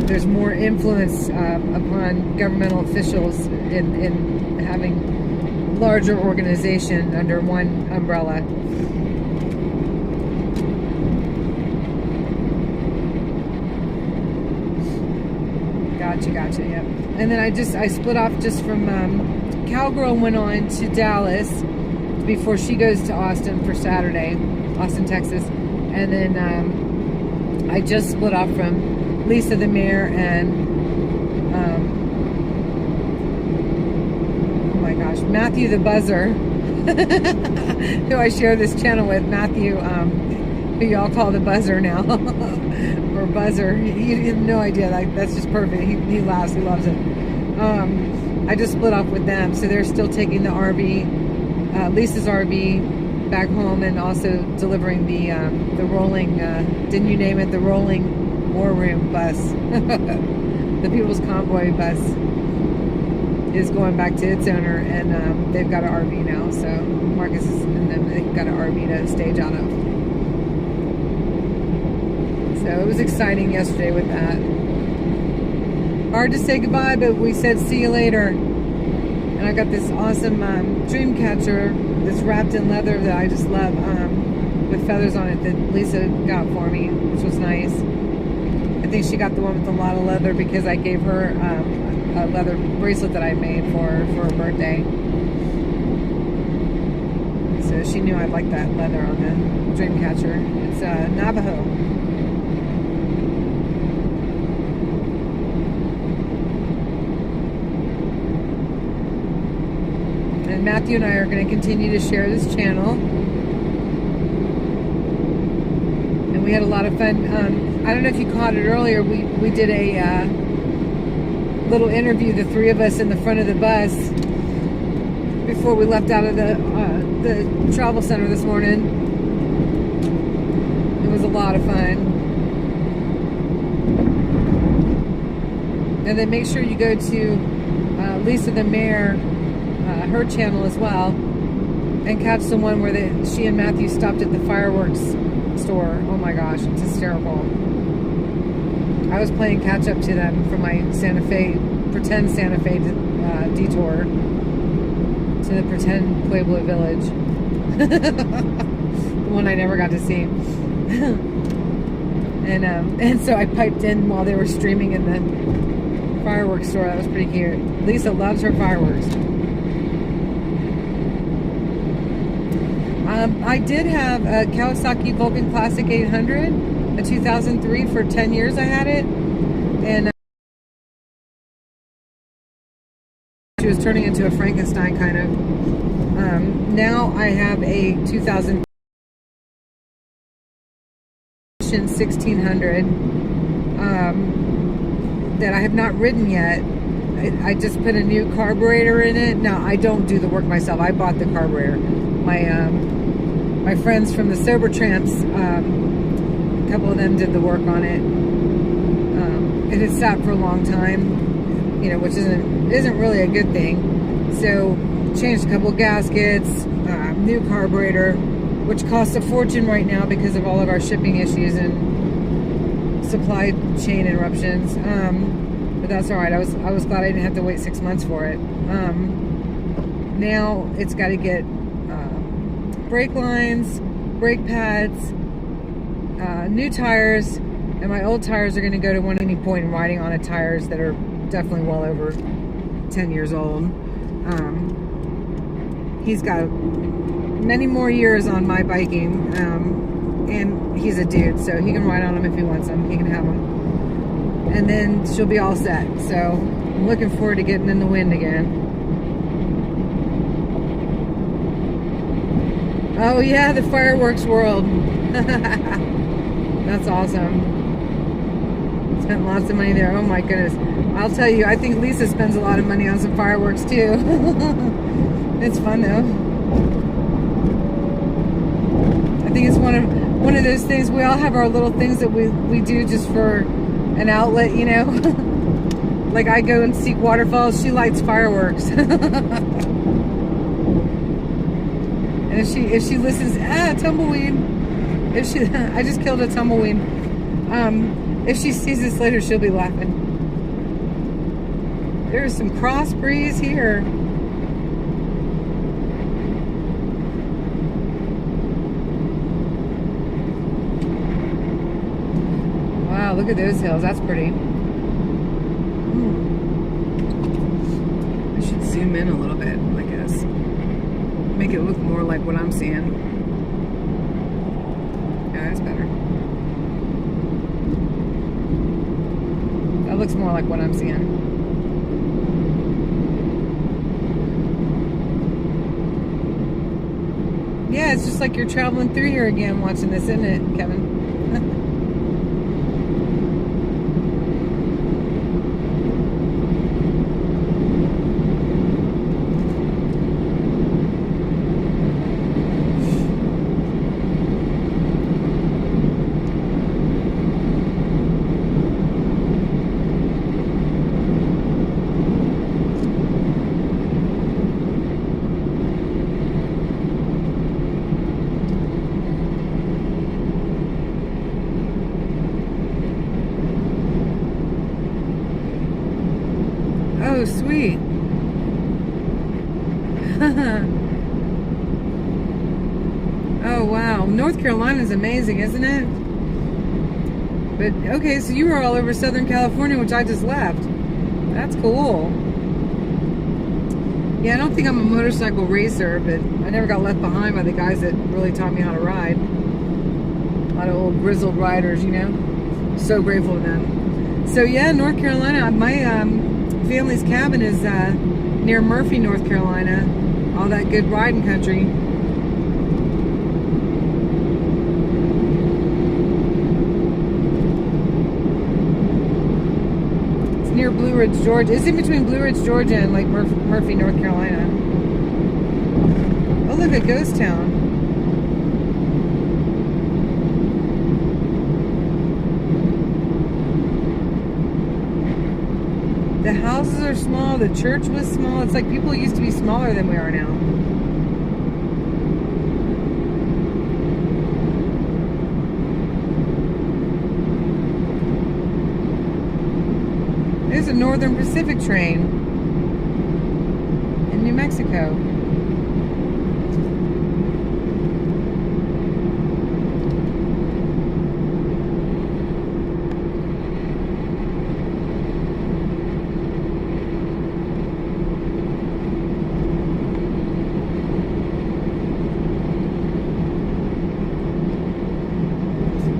Speaker 1: There's more influence upon governmental officials in having larger organization under one umbrella. Gotcha, yep. And then I split off just from Cowgirl, went on to Dallas before she goes to Austin for Saturday, Austin, Texas. And then I just split off from Lisa the Mayor and oh my gosh, Matthew the Buzzer, who I share this channel with. Matthew, who y'all call the Buzzer now, or Buzzer. You have no idea. That's just perfect. He laughs. He loves it. I just split off with them, so they're still taking the RV, Lisa's RV, back home, and also delivering the rolling. Didn't you name it? The rolling War Room bus. The People's Convoy bus is going back to its owner, and they've got an RV now. So Marcus and them, they've got an RV to stage out of. So it was exciting yesterday with that. Hard to say goodbye, but we said see you later. And I got this awesome dream catcher that's wrapped in leather that I just love, with feathers on it, that Lisa got for me, which was nice. I think she got the one with a lot of leather because I gave her a leather bracelet that I made for her birthday. So she knew I'd like that leather on the dream catcher. It's Navajo. And Matthew and I are going to continue to share this channel. And we had a lot of fun. I don't know if you caught it earlier. We did a little interview, the three of us in the front of the bus, before we left out of the travel center this morning. It was a lot of fun. And then make sure you go to Lisa the Mayor, her channel as well, and catch the one where she and Matthew stopped at the fireworks store. Oh my gosh, it's hysterical. I was playing catch up to them for my pretend Santa Fe detour to the pretend Pueblo Village. The one I never got to see. And so I piped in while they were streaming in the fireworks store. That was pretty cute. Lisa loves her fireworks. I did have a Kawasaki Vulcan Classic 800, a 2003. For 10 years I had it, and she was turning into a Frankenstein kind of. Now I have a 2000 1600 that I have not ridden yet. I just put a new carburetor in it. Now I don't do the work myself. I bought the carburetor. My friends from the Sober Tramps, a couple of them did the work on it. It had sat for a long time, you know, which isn't really a good thing. So changed a couple of gaskets, new carburetor, which costs a fortune right now because of all of our shipping issues and supply chain interruptions. But that's all right. I was glad I didn't have to wait 6 months for it. Now it's got to get brake lines, brake pads, new tires, and my old tires are going to go to one. Any point in riding on tires that are definitely well over 10 years old. He's got many more years on my biking, and he's a dude, so he can ride on them if he wants them. He can have them, and then she'll be all set. So I'm looking forward to getting in the wind again. Oh yeah, the fireworks world. That's awesome. Spent lots of money there. Oh my goodness. I'll tell you, I think Lisa spends a lot of money on some fireworks too. It's fun though. I think it's one of those things. We all have our little things that we do just for an outlet, you know. Like I go and seek waterfalls. She lights fireworks. And if she listens, tumbleweed. I just killed a tumbleweed. If she sees this later, she'll be laughing. There's some cross breeze here. Wow, look at those hills. That's pretty. I should zoom in a little bit, I guess. Make it look more like what I'm seeing. Yeah, that's better. That looks more like what I'm seeing. Yeah, it's just like you're traveling through here again watching this, isn't it, Kevin? Oh, sweet. Oh, wow. North Carolina is amazing, isn't it? But, okay, so you were all over Southern California, which I just left. That's cool. Yeah, I don't think I'm a motorcycle racer, but I never got left behind by the guys that really taught me how to ride. A lot of old grizzled riders, you know? So grateful to them. So, yeah, North Carolina, my family's cabin is near Murphy, North Carolina. All that good riding country. It's near Blue Ridge, Georgia. It's in between Blue Ridge, Georgia and Lake Murphy, North Carolina. Oh, look at Ghost Town. The houses are small. The church was small. It's like people used to be smaller than we are now. There's a Northern Pacific train in New Mexico.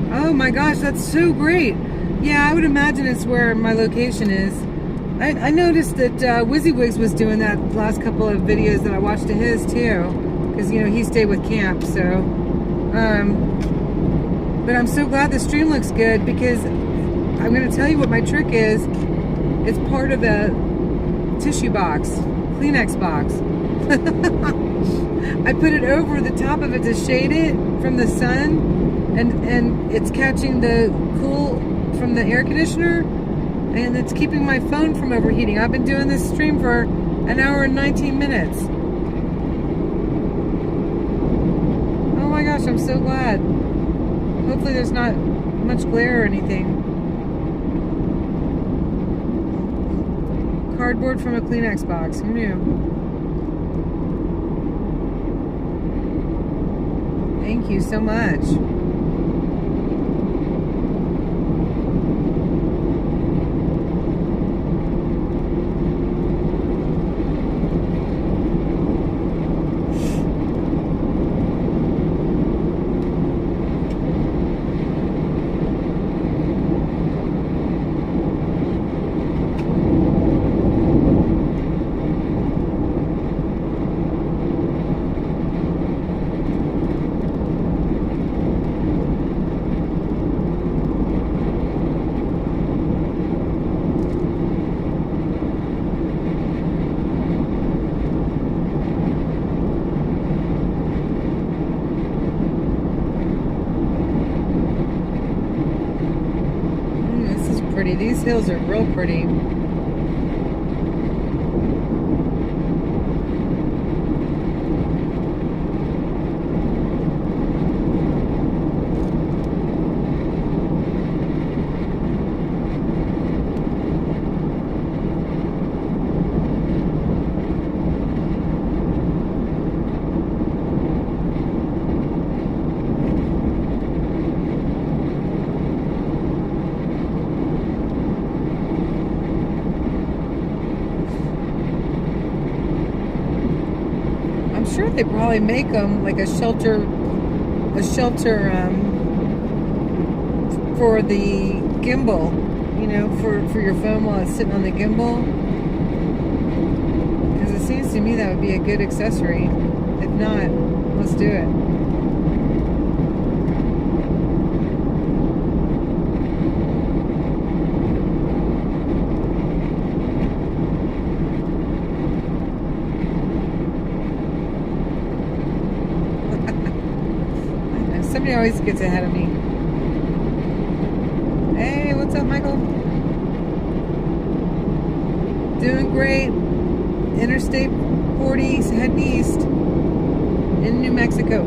Speaker 1: Oh my gosh, that's so great. Yeah, I would imagine it's where my location is. I noticed that WYSIWYGS was doing that last couple of videos that I watched of his too. Because, you know, he stayed with camp, so. But I'm so glad the stream looks good because I'm going to tell you what my trick is. It's part of a tissue box, Kleenex box. I put it over the top of it to shade it from the sun. And it's catching the cool from the air conditioner, and it's keeping my phone from overheating. I've been doing this stream for an hour and 19 minutes. Oh my gosh, I'm so glad. Hopefully there's not much glare or anything. Cardboard from a Kleenex box, who knew? Thank you so much. These hills are real pretty. Sure, they probably make them like a shelter for the gimbal, you know, for your phone while it's sitting on the gimbal. Because it seems to me that would be a good accessory. If not, let's do it. Somebody always gets ahead of me. Hey, what's up, Michael? Doing great. Interstate 40 heading east in New Mexico.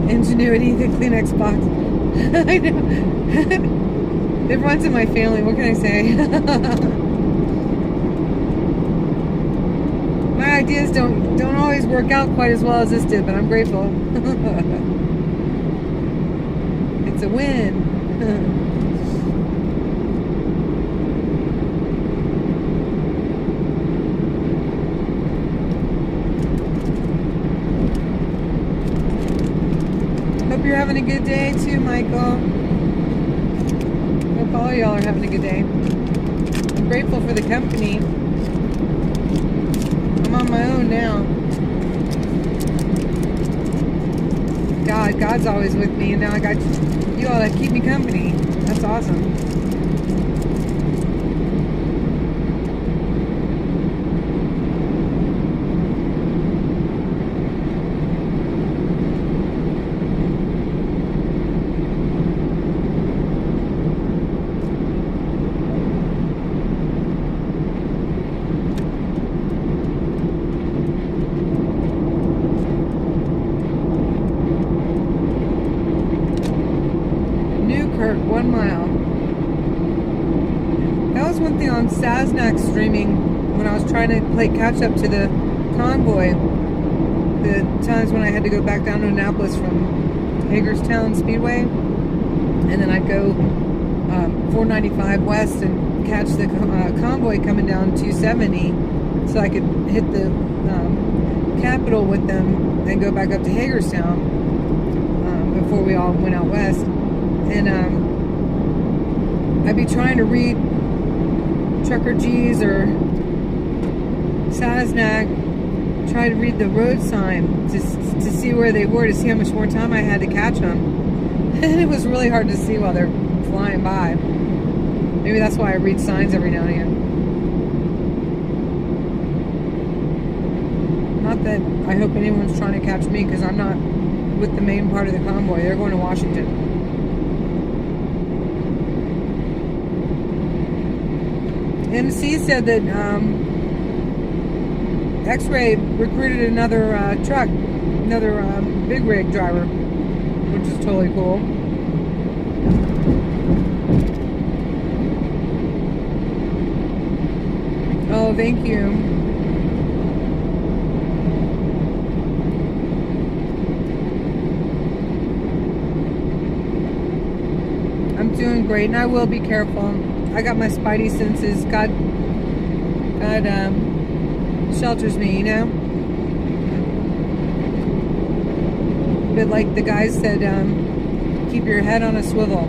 Speaker 1: Ingenuity, the Kleenex box. I know. It runs in my family. What can I say? My ideas don't always work out quite as well as this did, but I'm grateful. It's a win. Hope you're having a good day too, Michael. Hope all y'all are having a good day. I'm grateful for the company. I'm on my own now. God's always with me, and now I got you all that keep me company. That's awesome. short 1 mile. That was one thing on Sasnak streaming when I was trying to play catch up to the convoy. The times when I had to go back down to Annapolis from Hagerstown Speedway, and then I'd go 495 west and catch the convoy coming down 270, so I could hit the Capitol with them and go back up to Hagerstown before we all went out west. And I'd be trying to read Trucker G's or Sasnak, try to read the road sign to see where they were, to see how much more time I had to catch them. And it was really hard to see while they're flying by. Maybe that's why I read signs every now and again. Not that I hope anyone's trying to catch me, because I'm not with the main part of the convoy. They're going to Washington. MC said that X-Ray recruited another truck, another big rig driver, which is totally cool. Oh, thank you. I'm doing great, and I will be careful. I got my spidey senses. God shelters me, you know. But like the guy said, keep your head on a swivel.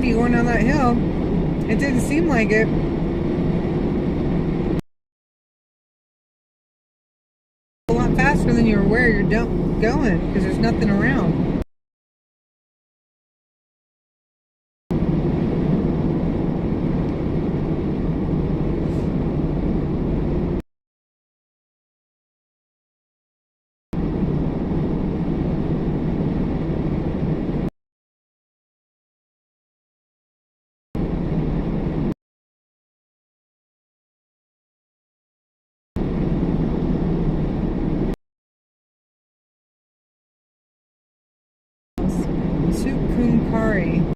Speaker 1: Going down that hill, it didn't seem like it. A lot faster than you're aware you're going, because there's nothing around. Tucumcari.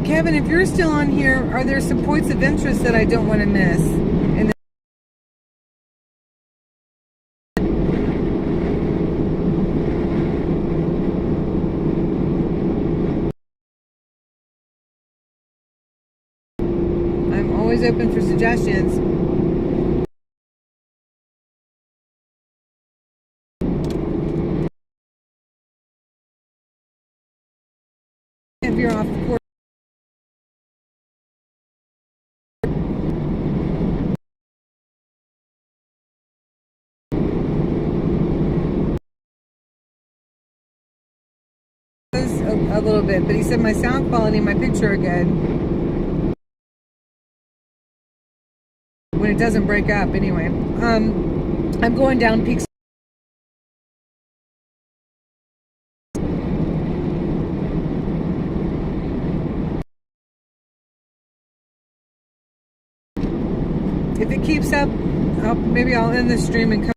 Speaker 1: Kevin, if you're still on here, are there some points of interest that I don't want to miss? And I'm always open for suggestions. If you're off course. A little bit, but he said my sound quality and my picture are good when it doesn't break up. Anyway, I'm going down Peaks. If it keeps up, maybe I'll end the stream and come